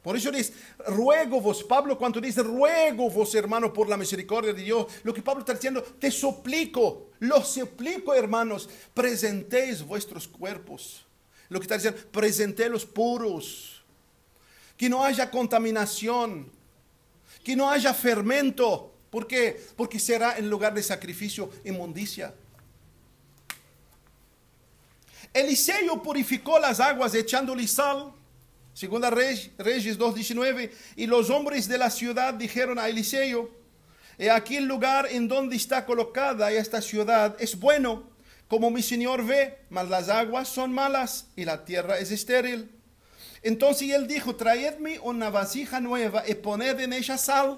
Por eso dice, ruego vos, Pablo cuando dice, ruego vos, hermano, por la misericordia de Dios, lo que Pablo está diciendo, te suplico, los suplico, hermanos, presentéis vuestros cuerpos. Lo que está diciendo, presentélos puros, que no haya contaminación, que no haya fermento. ¿Por qué? Porque será en lugar de sacrificio inmundicia. Eliseo purificó las aguas echándole sal. Segunda Reyes 2:19. Y los hombres de la ciudad dijeron a Eliseo: he aquí el lugar en donde está colocada esta ciudad es bueno, como mi señor ve, mas las aguas son malas y la tierra es estéril. Entonces él dijo: traedme una vasija nueva y poned en ella sal.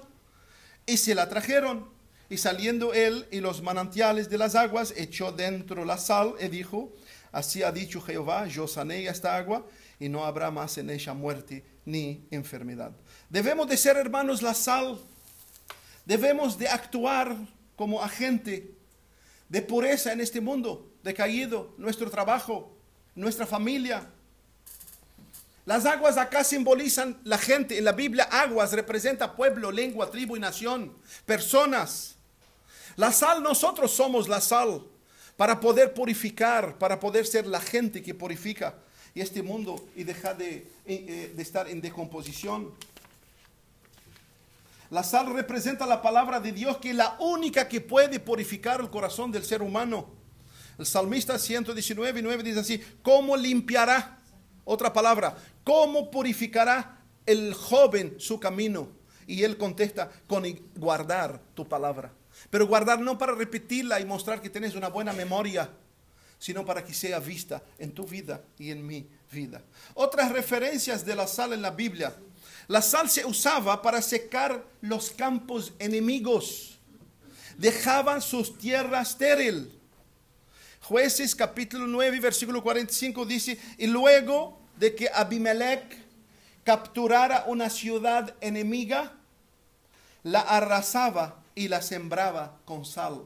Y se la trajeron. Y saliendo él y los manantiales de las aguas, echó dentro la sal y dijo: así ha dicho Jehová, yo sané esta agua y no habrá más en ella muerte ni enfermedad. Debemos de ser, hermanos, la sal. Debemos de actuar como agente de pureza en este mundo decaído, nuestro trabajo, nuestra familia. Las aguas acá simbolizan la gente. En la Biblia, aguas representa pueblo, lengua, tribu y nación, personas. La sal, nosotros somos la sal para poder purificar, para poder ser la gente que purifica y este mundo y dejar de estar en decomposición. La sal representa la palabra de Dios, que es la única que puede purificar el corazón del ser humano. El salmista 119:9 dice así: ¿cómo limpiará? Otra palabra, ¿cómo purificará el joven su camino? Y él contesta: con guardar tu palabra. Pero guardar no para repetirla y mostrar que tienes una buena memoria, sino para que sea vista en tu vida y en mi vida. Otras referencias de la sal en la Biblia. La sal se usaba para secar los campos enemigos. Dejaban sus tierras estériles. Jueces capítulo 9, versículo 45 dice: y luego de que Abimelech capturara una ciudad enemiga, la arrasaba y la sembraba con sal.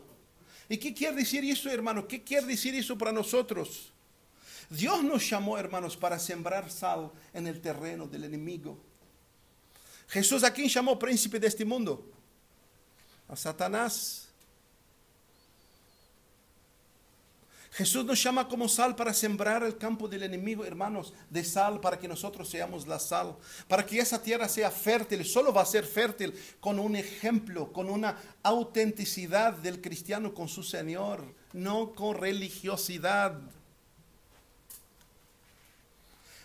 ¿Y qué quiere decir eso, hermano? ¿Qué quiere decir eso para nosotros? Dios nos llamó, hermanos, para sembrar sal en el terreno del enemigo. Jesús, ¿a quién llamó príncipe de este mundo? A Satanás. Jesús nos llama como sal para sembrar el campo del enemigo, hermanos, de sal, para que nosotros seamos la sal, para que esa tierra sea fértil. Solo va a ser fértil con un ejemplo, con una autenticidad del cristiano con su Señor, no con religiosidad.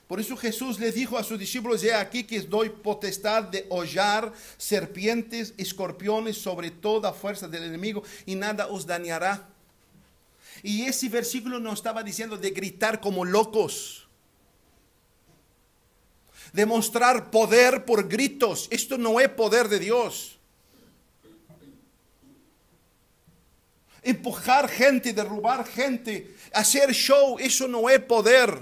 Por eso Jesús le dijo a sus discípulos: he aquí que os doy potestad de hollar serpientes, escorpiones, sobre toda fuerza del enemigo, y nada os dañará. Y ese versículo nos estaba diciendo de gritar como locos, de mostrar poder por gritos. Esto no es poder de Dios. Empujar gente, derrubar gente, hacer show, eso no es poder.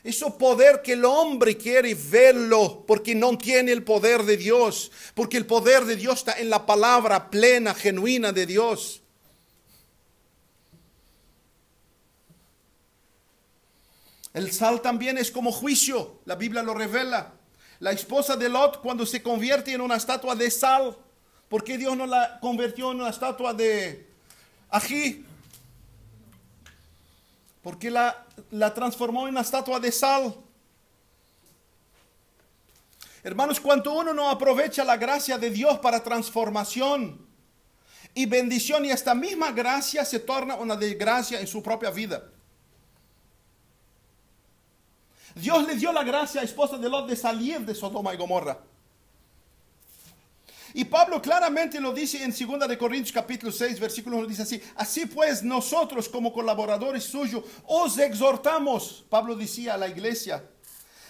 Eso es poder que el hombre quiere verlo, porque no tiene el poder de Dios, porque el poder de Dios está en la palabra plena, genuina de Dios. El sal también es como juicio, la Biblia lo revela. La esposa de Lot, cuando se convierte en una estatua de sal, ¿por qué Dios no la convirtió en una estatua de ají? ¿Por qué la transformó en una estatua de sal? Hermanos, cuando uno no aprovecha la gracia de Dios para transformación y bendición, y esta misma gracia se torna una desgracia en su propia vida. Dios le dio la gracia a la esposa de Lot de salir de Sodoma y Gomorra. Y Pablo claramente lo dice en 2 de Corintios capítulo 6, versículo 1, dice así: así pues nosotros como colaboradores suyos os exhortamos, Pablo decía a la iglesia,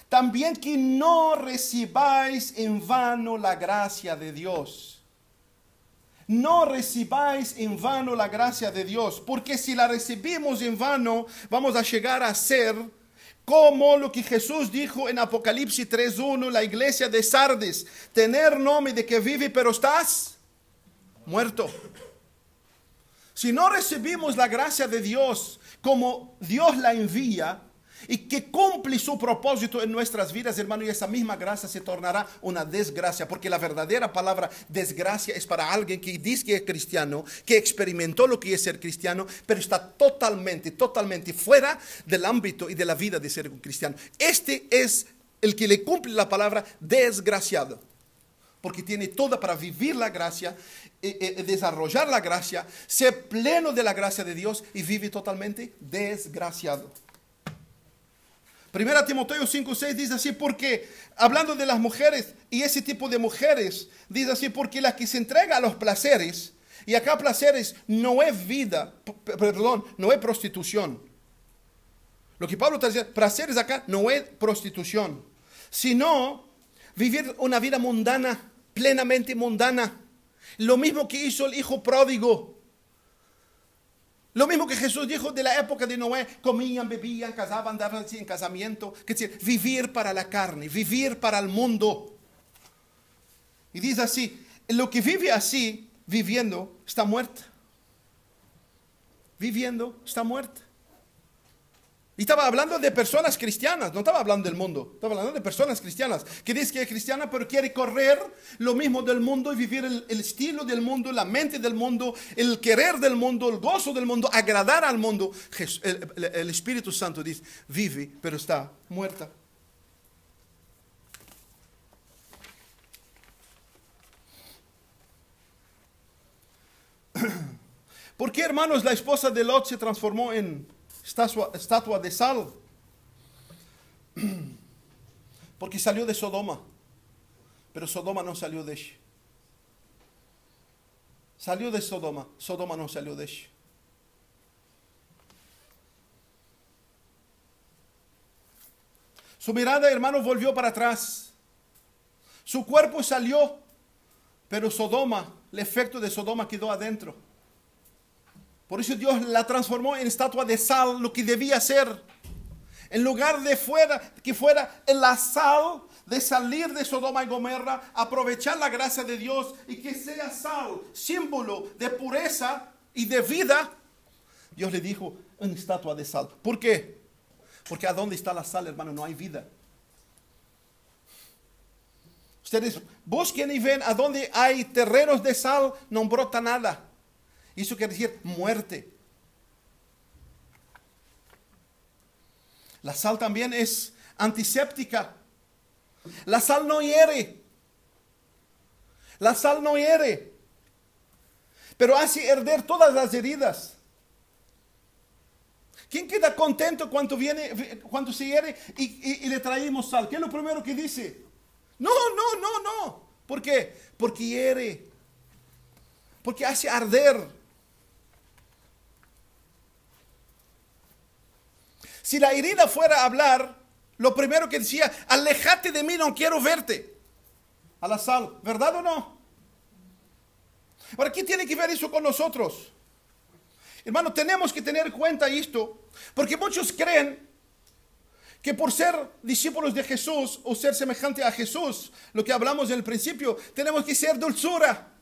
también que no recibáis en vano la gracia de Dios. No recibáis en vano la gracia de Dios, porque si la recibimos en vano, vamos a llegar a ser como lo que Jesús dijo en Apocalipsis 3:1, la iglesia de Sardes: tener nombre de que vive, pero estás muerto. Si no recibimos la gracia de Dios como Dios la envía y que cumple su propósito en nuestras vidas, hermano, y esa misma gracia se tornará una desgracia, porque la verdadera palabra desgracia es para alguien que dice que es cristiano, que experimentó lo que es ser cristiano, pero está totalmente fuera del ámbito y de la vida de ser un cristiano. Este es el que le cumple la palabra desgraciado, porque tiene toda para vivir la gracia, desarrollar la gracia, ser pleno de la gracia de Dios, y vive totalmente desgraciado. Primera Timoteo 5:6 dice así, porque, hablando de las mujeres y ese tipo de mujeres, dice así, porque la que se entrega a los placeres, y acá placeres no es vida, perdón, no es prostitución. Lo que Pablo está diciendo, placeres acá no es prostitución, sino vivir una vida mundana, plenamente mundana. Lo mismo que hizo el hijo pródigo. Lo mismo que Jesús dijo de la época de Noé, comían, bebían, casaban, andaban así en casamiento. Es decir, vivir para la carne, vivir para el mundo. Y dice así, lo que vive así, viviendo, está muerta. Viviendo, está muerta. Y estaba hablando de personas cristianas, no estaba hablando del mundo, estaba hablando de personas cristianas, que dice que es cristiana pero quiere correr lo mismo del mundo y vivir el estilo del mundo, la mente del mundo, el querer del mundo, el gozo del mundo, agradar al mundo. El Espíritu Santo dice, vive pero está muerta. ¿Por qué, hermanos, la esposa de Lot se transformó en estatua de sal? Porque salió de Sodoma, pero Sodoma no salió de ella. Salió de Sodoma, Sodoma no salió de ella. Su mirada, hermano, volvió para atrás. Su cuerpo salió, pero Sodoma, el efecto de Sodoma quedó adentro. Por eso Dios la transformó en estatua de sal, lo que debía ser. En lugar de que fuera la sal de salir de Sodoma y Gomorra, aprovechar la gracia de Dios y que sea sal, símbolo de pureza y de vida, Dios le dijo, una estatua de sal. ¿Por qué? Porque a dónde está la sal, hermano, no hay vida. Ustedes busquen y ven a dónde hay terrenos de sal, no brota nada. Eso quiere decir muerte. La sal también es antiséptica. La sal no hiere. La sal no hiere. Pero hace hervir todas las heridas. ¿Quién queda contento cuando se hiere y le traemos sal? ¿Qué es lo primero que dice? No. ¿Por qué? Porque hiere. Porque hace arder. Si la herida fuera a hablar, lo primero que decía, aléjate de mí, no quiero verte. A la sal, ¿verdad o no? Ahora, ¿qué tiene que ver eso con nosotros? Hermano, tenemos que tener en cuenta esto, porque muchos creen que por ser discípulos de Jesús o ser semejante a Jesús, lo que hablamos en el principio, tenemos que ser dulzura.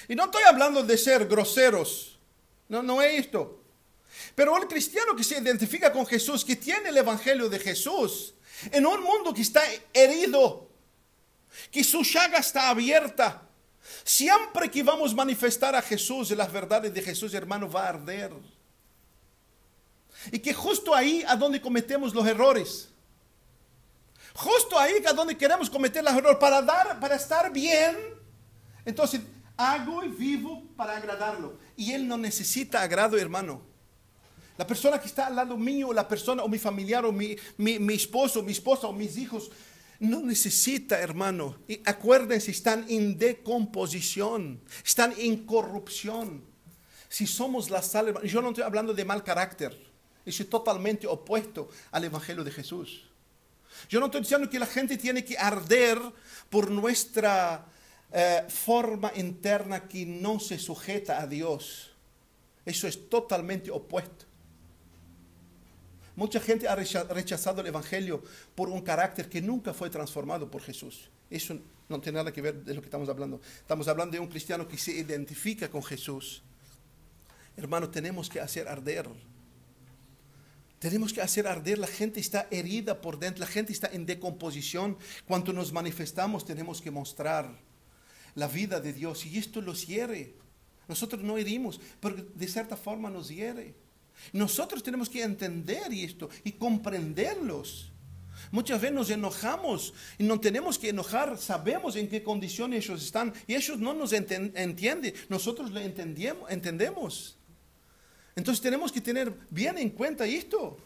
Y no estoy hablando de ser groseros, no es esto. Pero el cristiano que se identifica con Jesús, que tiene el evangelio de Jesús, en un mundo que está herido, que su llaga está abierta, siempre que vamos a manifestar a Jesús y las verdades de Jesús, hermano, va a arder. Y que justo ahí a donde cometemos los errores, justo ahí a donde queremos cometer los errores para estar bien, entonces hago y vivo para agradarlo. Y Él no necesita agrado, hermano. La persona que está al lado mío, la persona o mi familiar o mi esposo, mi esposa o mis hijos, no necesita, hermano. Y acuérdense, están en decomposición, están en corrupción. Si somos la sal, hermano, yo no estoy hablando de mal carácter. Eso es totalmente opuesto al evangelio de Jesús. Yo no estoy diciendo que la gente tiene que arder por nuestra forma interna que no se sujeta a Dios. Eso es totalmente opuesto. Mucha gente ha rechazado el evangelio por un carácter que nunca fue transformado por Jesús. Eso no tiene nada que ver de lo que estamos hablando. Estamos hablando de un cristiano que se identifica con Jesús. Hermano, tenemos que hacer arder. Tenemos que hacer arder. La gente está herida por dentro. La gente está en decomposición. Cuando nos manifestamos tenemos que mostrar la vida de Dios. Y esto los hiere. Nosotros no herimos, pero de cierta forma nos hiere. Nosotros tenemos que entender esto y comprenderlos. Muchas veces nos enojamos y no tenemos que enojar. Sabemos en qué condiciones ellos están y ellos no nos entienden. Nosotros lo entendemos. Entonces tenemos que tener bien en cuenta esto.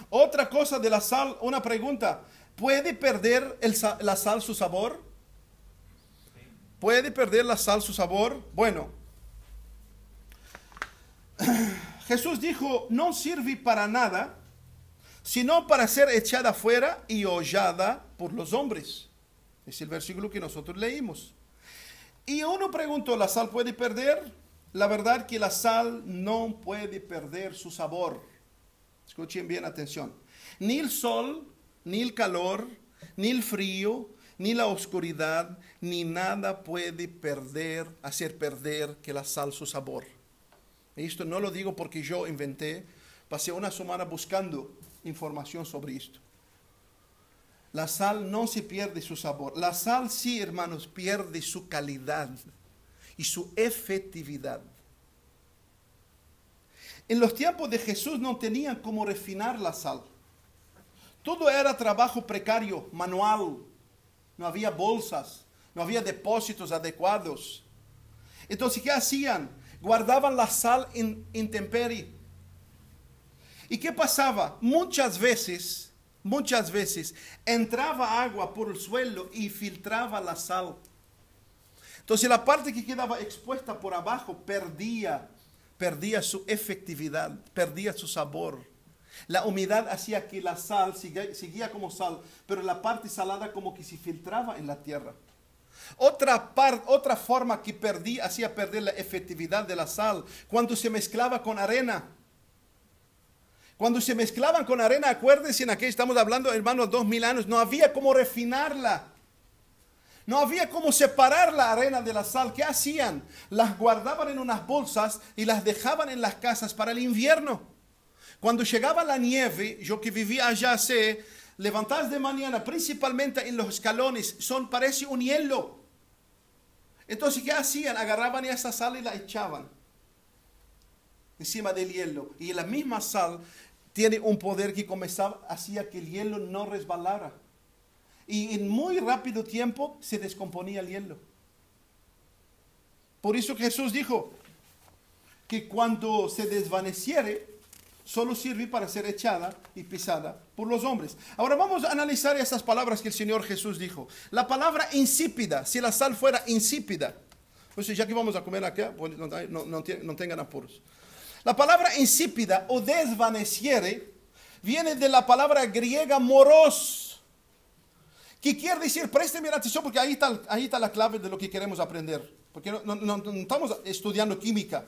Otra cosa de la sal, una pregunta. ¿Puede perder la sal su sabor? ¿Puede perder la sal su sabor? Bueno, Jesús dijo, no sirve para nada, sino para ser echada fuera y hollada por los hombres. Es el versículo que nosotros leímos. Y uno preguntó, ¿la sal puede perder? La verdad que la sal no puede perder su sabor. Escuchen bien, atención. Ni el sol, ni el calor, ni el frío, ni la oscuridad, ni nada puede hacer perder que la sal su sabor. Esto no lo digo porque yo inventé. Pasé una semana buscando información sobre esto. La sal no se pierde su sabor. La sal sí, hermanos, pierde su calidad y su efectividad. En los tiempos de Jesús no tenían cómo refinar la sal. Todo era trabajo precario, manual. No había bolsas, no había depósitos adecuados. Entonces, ¿qué hacían? Guardaban la sal en intemperie. ¿Y qué pasaba? Muchas veces, entraba agua por el suelo y filtraba la sal. Entonces, la parte que quedaba expuesta por abajo perdía su efectividad, perdía su sabor. La humedad hacía que la sal seguía como sal, pero la parte salada como que se filtraba en la tierra. Otra forma que hacía perder la efectividad de la sal, cuando se mezclaba con arena. Cuando se mezclaban con arena, acuérdense, en aquí estamos hablando, hermanos, 2000 años, no había cómo refinarla. No había cómo separar la arena de la sal. ¿Qué hacían? Las guardaban en unas bolsas y las dejaban en las casas para el invierno. Cuando llegaba la nieve, yo que vivía allá sé, levantarse de mañana, principalmente en los escalones, parece un hielo. Entonces, ¿qué hacían? Agarraban esa sal y la echaban encima del hielo. Y la misma sal tiene un poder que hacía que el hielo no resbalara. Y en muy rápido tiempo se descomponía el hielo. Por eso Jesús dijo que cuando se desvaneciere, solo sirve para ser echada y pisada por los hombres. Ahora vamos a analizar esas palabras que el Señor Jesús dijo. La palabra insípida, si la sal fuera insípida, pues ya que vamos a comer acá, pues no tengan apuros. La palabra insípida o desvaneciere viene de la palabra griega moros, que quiere decir, présteme atención porque ahí está la clave de lo que queremos aprender, porque no estamos estudiando química.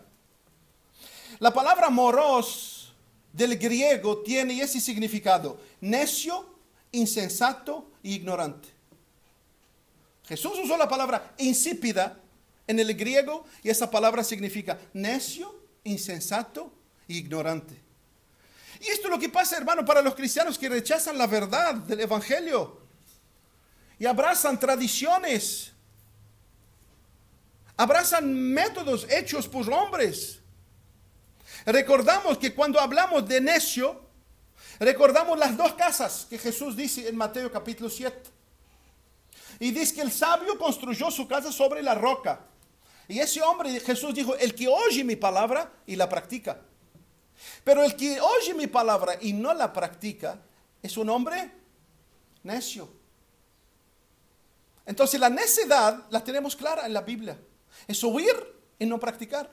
La palabra moros del griego tiene ese significado: necio, insensato e ignorante. Jesús usó la palabra insípida en el griego y esa palabra significa necio, insensato e ignorante. Y esto es lo que pasa, hermano, para los cristianos que rechazan la verdad del evangelio y abrazan tradiciones, abrazan métodos hechos por hombres. Recordamos que cuando hablamos de necio, recordamos las dos casas que Jesús dice en Mateo capítulo 7. Y dice que el sabio construyó su casa sobre la roca. Y ese hombre, Jesús dijo, el que oye mi palabra y la practica. Pero el que oye mi palabra y no la practica es un hombre necio. Entonces la necedad la tenemos clara en la Biblia. Es oír y no practicar.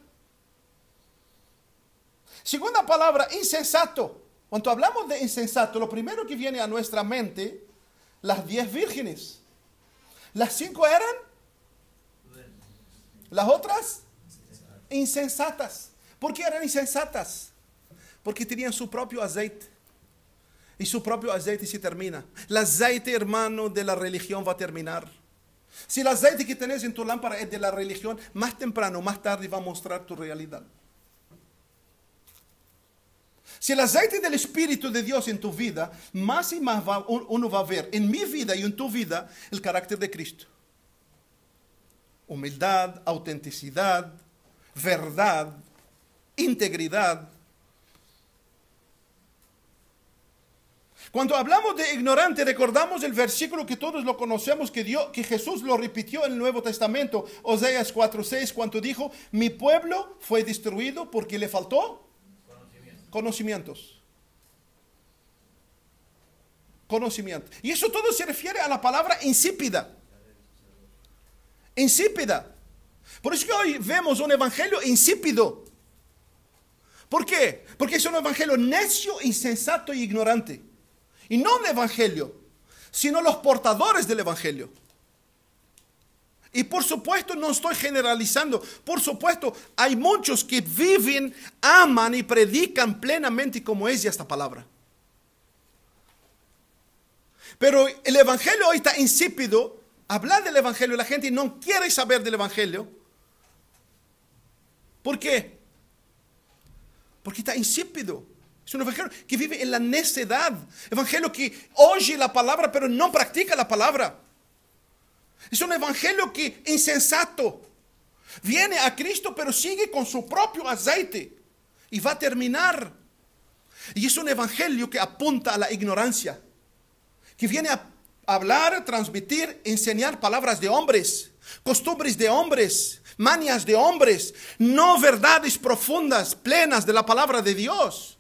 Segunda palabra, insensato. Cuando hablamos de insensato, lo primero que viene a nuestra mente, las 10 vírgenes. Las 5 eran, las otras, insensatas. ¿Por qué eran insensatas? Porque tenían su propio aceite. Y su propio aceite se termina. El aceite, hermano, de la religión va a terminar. Si el aceite que tenés en tu lámpara es de la religión, más temprano, más tarde va a mostrar tu realidad. Si el aceite del Espíritu de Dios en tu vida, más y más uno va a ver en mi vida y en tu vida el carácter de Cristo. Humildad, autenticidad, verdad, integridad. Cuando hablamos de ignorante, recordamos el versículo que todos lo conocemos, que Jesús lo repitió en el Nuevo Testamento, Oseas 4:6, cuando dijo, mi pueblo fue destruido porque le faltó conocimientos. Conocimiento. Y eso todo se refiere a la palabra insípida. Insípida. Por eso que hoy vemos un evangelio insípido. ¿Por qué? Porque es un evangelio necio, insensato e ignorante. Y no un evangelio, sino los portadores del evangelio. Y por supuesto no estoy generalizando. Por supuesto hay muchos que viven, aman y predican plenamente como es esta palabra. Pero el evangelio hoy está insípido. Hablar del evangelio, la gente no quiere saber del evangelio. ¿Por qué? Porque está insípido. Es un evangelio que vive en la necedad. Evangelio que oye la palabra pero no practica la palabra. Es un evangelio que insensato. Viene a Cristo pero sigue con su propio aceite. Y va a terminar. Y es un evangelio que apunta a la ignorancia. Que viene a hablar, transmitir, enseñar palabras de hombres, costumbres de hombres, mañas de hombres, no verdades profundas, plenas de la palabra de Dios.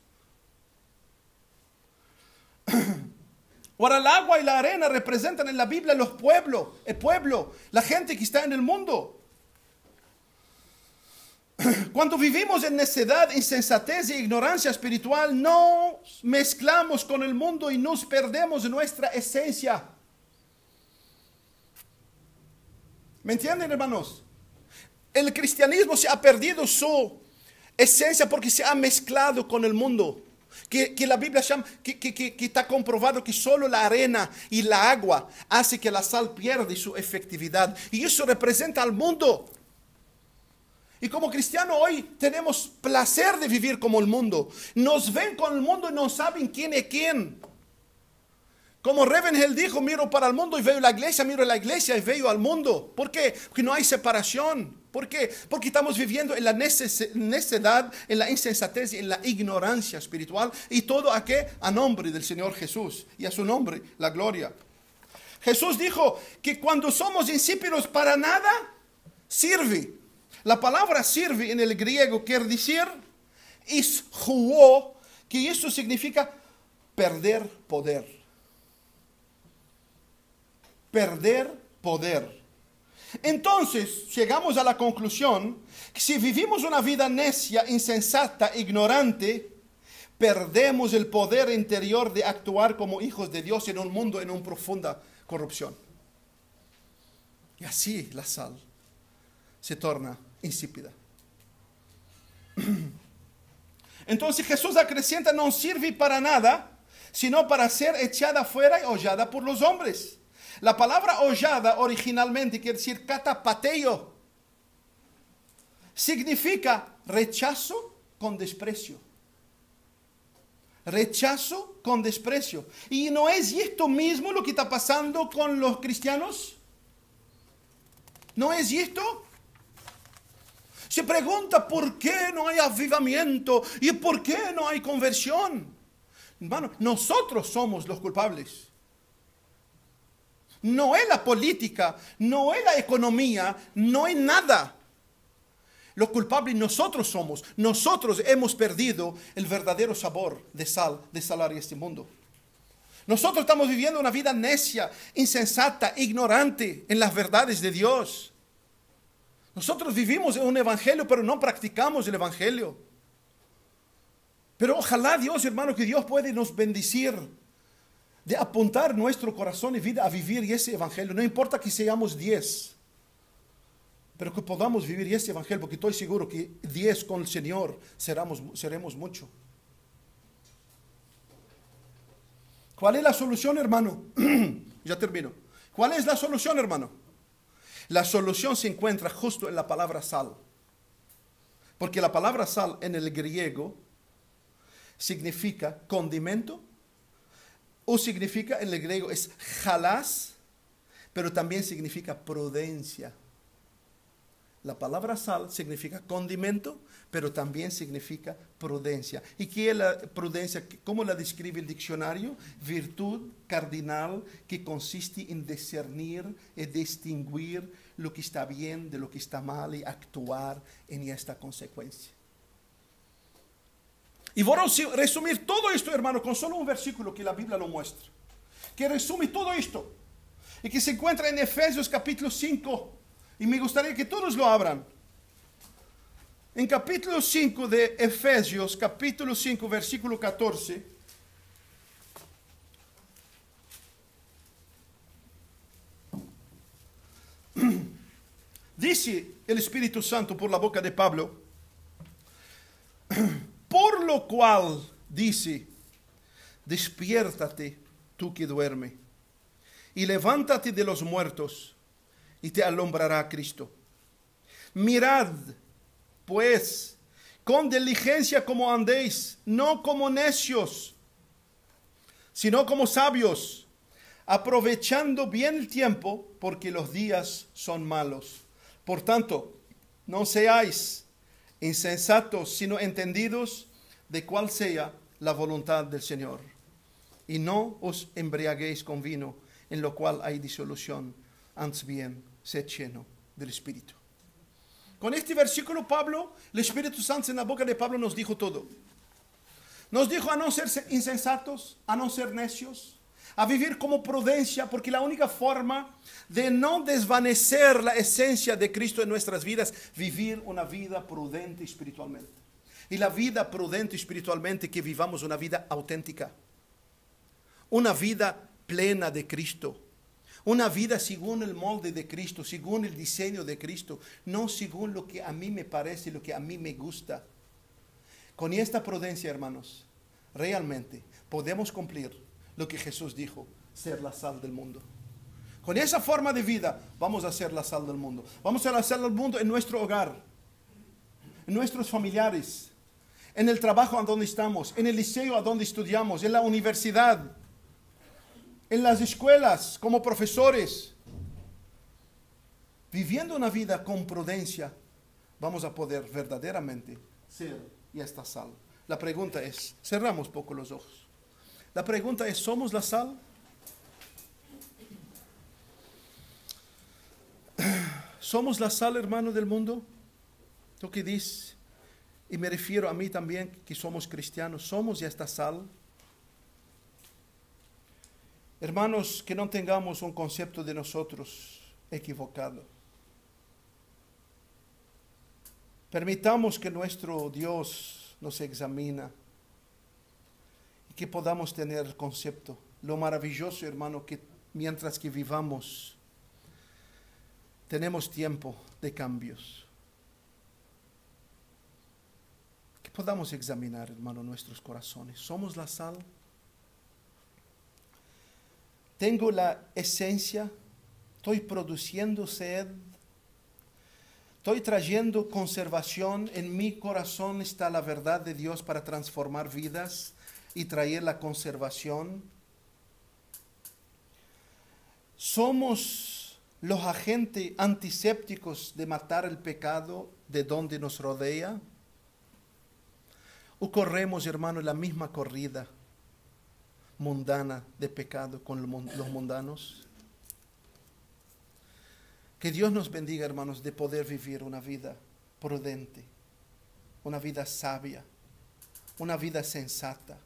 Ahora el agua y la arena representan en la Biblia el pueblo, la gente que está en el mundo. Cuando vivimos en necedad, insensatez e ignorancia espiritual, nos mezclamos con el mundo y nos perdemos nuestra esencia. ¿Me entienden, hermanos? El cristianismo se ha perdido su esencia porque se ha mezclado con el mundo. Que la Biblia llama, que está comprobado que solo la arena y la agua hace que la sal pierda su efectividad. Y eso representa al mundo. Y como cristianos hoy tenemos placer de vivir como el mundo. Nos ven con el mundo y no saben quién es quién. Como Ravenhill dijo, miro para el mundo y veo la iglesia, miro la iglesia y veo al mundo. ¿Por qué? Porque no hay separación. ¿Por qué? Porque estamos viviendo en la necedad, en la insensatez y en la ignorancia espiritual. ¿Y todo a qué? A nombre del Señor Jesús. Y a su nombre, la gloria. Jesús dijo que cuando somos insípidos para nada, sirve. La palabra sirve en el griego quiere decir ishuo, que eso significa perder poder. Perder poder. Entonces, llegamos a la conclusión que si vivimos una vida necia, insensata, ignorante, perdemos el poder interior de actuar como hijos de Dios en un mundo en una profunda corrupción. Y así la sal se torna insípida. Entonces Jesús acrescenta, no sirve para nada, sino para ser echada fuera y hollada por los hombres. La palabra hollada originalmente quiere decir catapateo. Significa rechazo con desprecio. Rechazo con desprecio. ¿Y no es esto mismo lo que está pasando con los cristianos? ¿No es esto? Se pregunta por qué no hay avivamiento y por qué no hay conversión. Hermano, nosotros somos los culpables. No es la política, no es la economía, no es nada. Los culpables nosotros somos. Nosotros hemos perdido el verdadero sabor de salar este mundo. Nosotros estamos viviendo una vida necia, insensata, ignorante en las verdades de Dios. Nosotros vivimos en un evangelio, pero no practicamos el evangelio. Pero ojalá Dios, hermano, que Dios puede nos bendecir de apuntar nuestro corazón y vida a vivir ese evangelio. No importa que seamos 10, pero que podamos vivir ese evangelio, porque estoy seguro que 10 con el Señor seremos mucho. ¿Cuál es la solución, hermano? Ya termino. ¿Cuál es la solución, hermano? La solución se encuentra justo en la palabra sal. Porque la palabra sal en el griego significa condimento, o significa en el griego es jalás, pero también significa prudencia. La palabra sal significa condimento, pero también significa prudencia. ¿Y qué es la prudencia? ¿Cómo la describe el diccionario? Virtud cardinal que consiste en discernir y distinguir lo que está bien de lo que está mal y actuar en esta consecuencia. Y voy a resumir todo esto, hermano, con solo un versículo que la Biblia lo muestra. Que resume todo esto. Y que se encuentra en Efesios capítulo 5. Y me gustaría que todos lo abran. En capítulo 5 de Efesios, capítulo 5, versículo 14. Dice el Espíritu Santo por la boca de Pablo, por lo cual dice, despiértate tú que duerme, y levántate de los muertos, y te alumbrará Cristo. Mirad, pues, con diligencia como andéis, no como necios, sino como sabios, aprovechando bien el tiempo, porque los días son malos. Por tanto, no seáis insensatos, sino entendidos de cuál sea la voluntad del Señor. Y no os embriaguéis con vino, en lo cual hay disolución, antes bien, sed lleno del Espíritu. Con este versículo, Pablo, el Espíritu Santo en la boca de Pablo nos dijo todo. Nos dijo a no ser insensatos, a no ser necios, a vivir como prudencia, porque la única forma de no desvanecer la esencia de Cristo en nuestras vidas, vivir una vida prudente espiritualmente. Y la vida prudente espiritualmente, que vivamos una vida auténtica, una vida plena de Cristo, una vida según el molde de Cristo, según el diseño de Cristo, no según lo que a mí me parece, lo que a mí me gusta. Con esta prudencia, hermanos, realmente podemos cumplir lo que Jesús dijo, ser la sal del mundo. Con esa forma de vida vamos a ser la sal del mundo. Vamos a ser la sal del mundo en nuestro hogar, en nuestros familiares, en el trabajo a donde estamos, en el liceo a donde estudiamos, en la universidad, en las escuelas como profesores. Viviendo una vida con prudencia, vamos a poder verdaderamente ser y esta sal. La pregunta es, cerramos poco los ojos. La pregunta es, ¿somos la sal? ¿Somos la sal, hermano, del mundo? ¿Tú qué dices? Y me refiero a mí también, que somos cristianos. ¿Somos ya esta sal? Hermanos, que no tengamos un concepto de nosotros equivocado. Permitamos que nuestro Dios nos examine y que podamos tener el concepto. Lo maravilloso, hermano, que mientras que vivamos, tenemos tiempo de cambios. Que podamos examinar, hermano, nuestros corazones. ¿Somos la sal? ¿Tengo la esencia? ¿Estoy produciendo sed? ¿Estoy trayendo conservación? En mi corazón está la verdad de Dios para transformar vidas y traer la conservación. ¿Somos los agentes antisépticos de matar el pecado de donde nos rodea? ¿O corremos, hermano, la misma corrida mundana de pecado con los mundanos? Que Dios nos bendiga, hermanos, de poder vivir una vida prudente, una vida sabia, una vida sensata,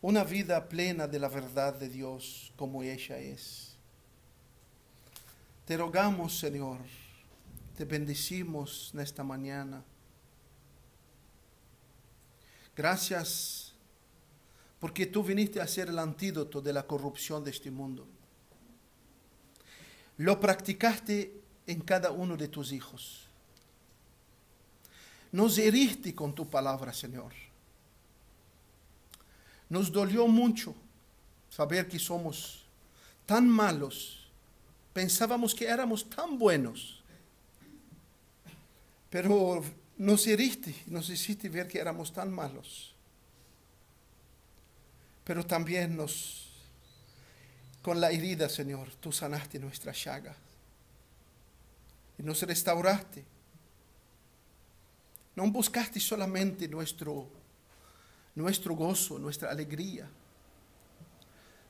una vida plena de la verdad de Dios como ella es. Te rogamos, Señor, te bendecimos en esta mañana. Gracias porque tú viniste a ser el antídoto de la corrupción de este mundo. Lo practicaste en cada uno de tus hijos. Nos heriste con tu palabra, Señor. Nos dolió mucho saber que somos tan malos. Pensábamos que éramos tan buenos. Pero nos heriste, nos hiciste ver que éramos tan malos. Pero también con la herida, Señor, tú sanaste nuestras llagas y nos restauraste. No buscaste solamente nuestro gozo, nuestra alegría,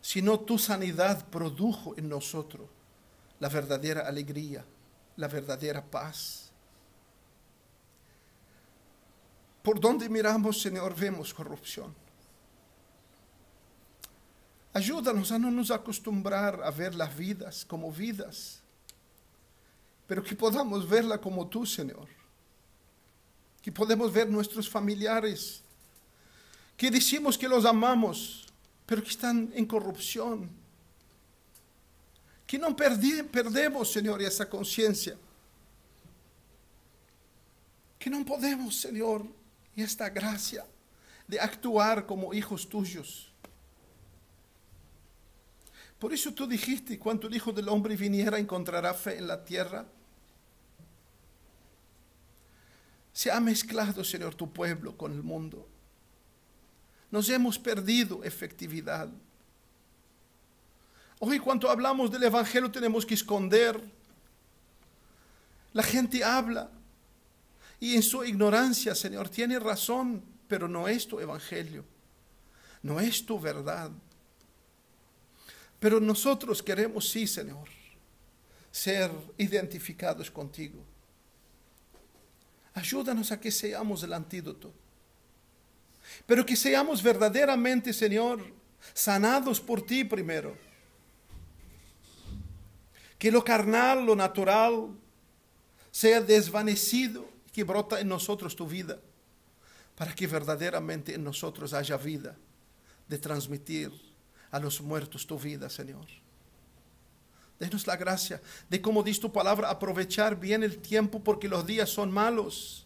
sino tu sanidad produjo en nosotros la verdadera alegría, la verdadera paz. Por donde miramos, Señor, vemos corrupción. Ayúdanos a no nos acostumbrar a ver las vidas como vidas, pero que podamos verla como tú, Señor. Que podemos ver nuestros familiares, que decimos que los amamos, pero que están en corrupción. Que no perdemos, Señor, esa conciencia. Que no podemos, Señor, y esta gracia de actuar como hijos tuyos. Por eso tú dijiste, cuando el Hijo del Hombre viniera, encontrará fe en la tierra. Se ha mezclado, Señor, tu pueblo con el mundo. Nos hemos perdido efectividad. Hoy cuando hablamos del Evangelio tenemos que esconder. La gente habla y en su ignorancia, Señor, tiene razón, pero no es tu Evangelio, no es tu verdad. Pero nosotros queremos, sí, Señor, ser identificados contigo. Ayúdanos a que seamos el antídoto, pero que seamos verdaderamente, Señor, sanados por ti primero. Que lo carnal, lo natural, sea desvanecido y que brota en nosotros tu vida, para que verdaderamente en nosotros haya vida de transmitir a los muertos tu vida, Señor. Denos la gracia de, como dice tu palabra, aprovechar bien el tiempo porque los días son malos.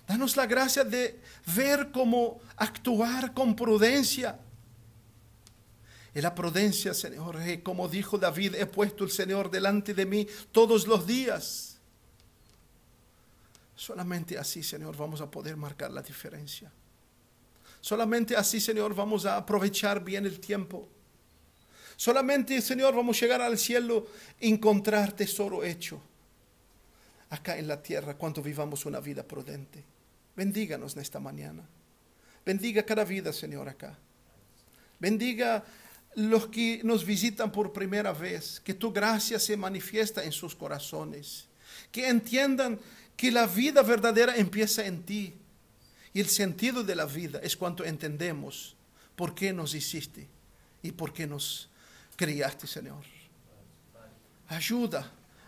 Danos la gracia de ver cómo actuar con prudencia. En la prudencia, Señor, como dijo David, he puesto el Señor delante de mí todos los días. Solamente así, Señor, vamos a poder marcar la diferencia. Solamente así, Señor, vamos a aprovechar bien el tiempo. Solamente, Señor, vamos a llegar al cielo y encontrar tesoro hecho acá en la tierra cuando vivamos una vida prudente. Bendíganos en esta mañana. Bendiga cada vida, Señor, acá. Bendiga los que nos visitan por primera vez. Que tu gracia se manifiesta en sus corazones. Que entiendan que la vida verdadera empieza en ti. Y el sentido de la vida es cuando entendemos por qué nos hiciste y por qué nos criaste, Señor.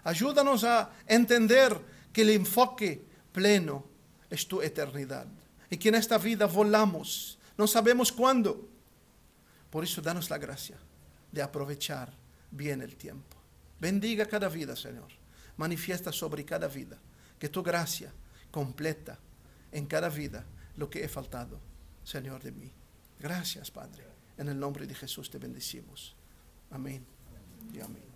Ayúdanos a entender que el enfoque pleno es tu eternidad. Y que en esta vida volamos, no sabemos cuándo. Por eso danos la gracia de aprovechar bien el tiempo. Bendiga cada vida, Señor. Manifiesta sobre cada vida que tu gracia completa en cada vida lo que he faltado, Señor, de mí. Gracias, Padre. En el nombre de Jesús te bendecimos. Amén y amén.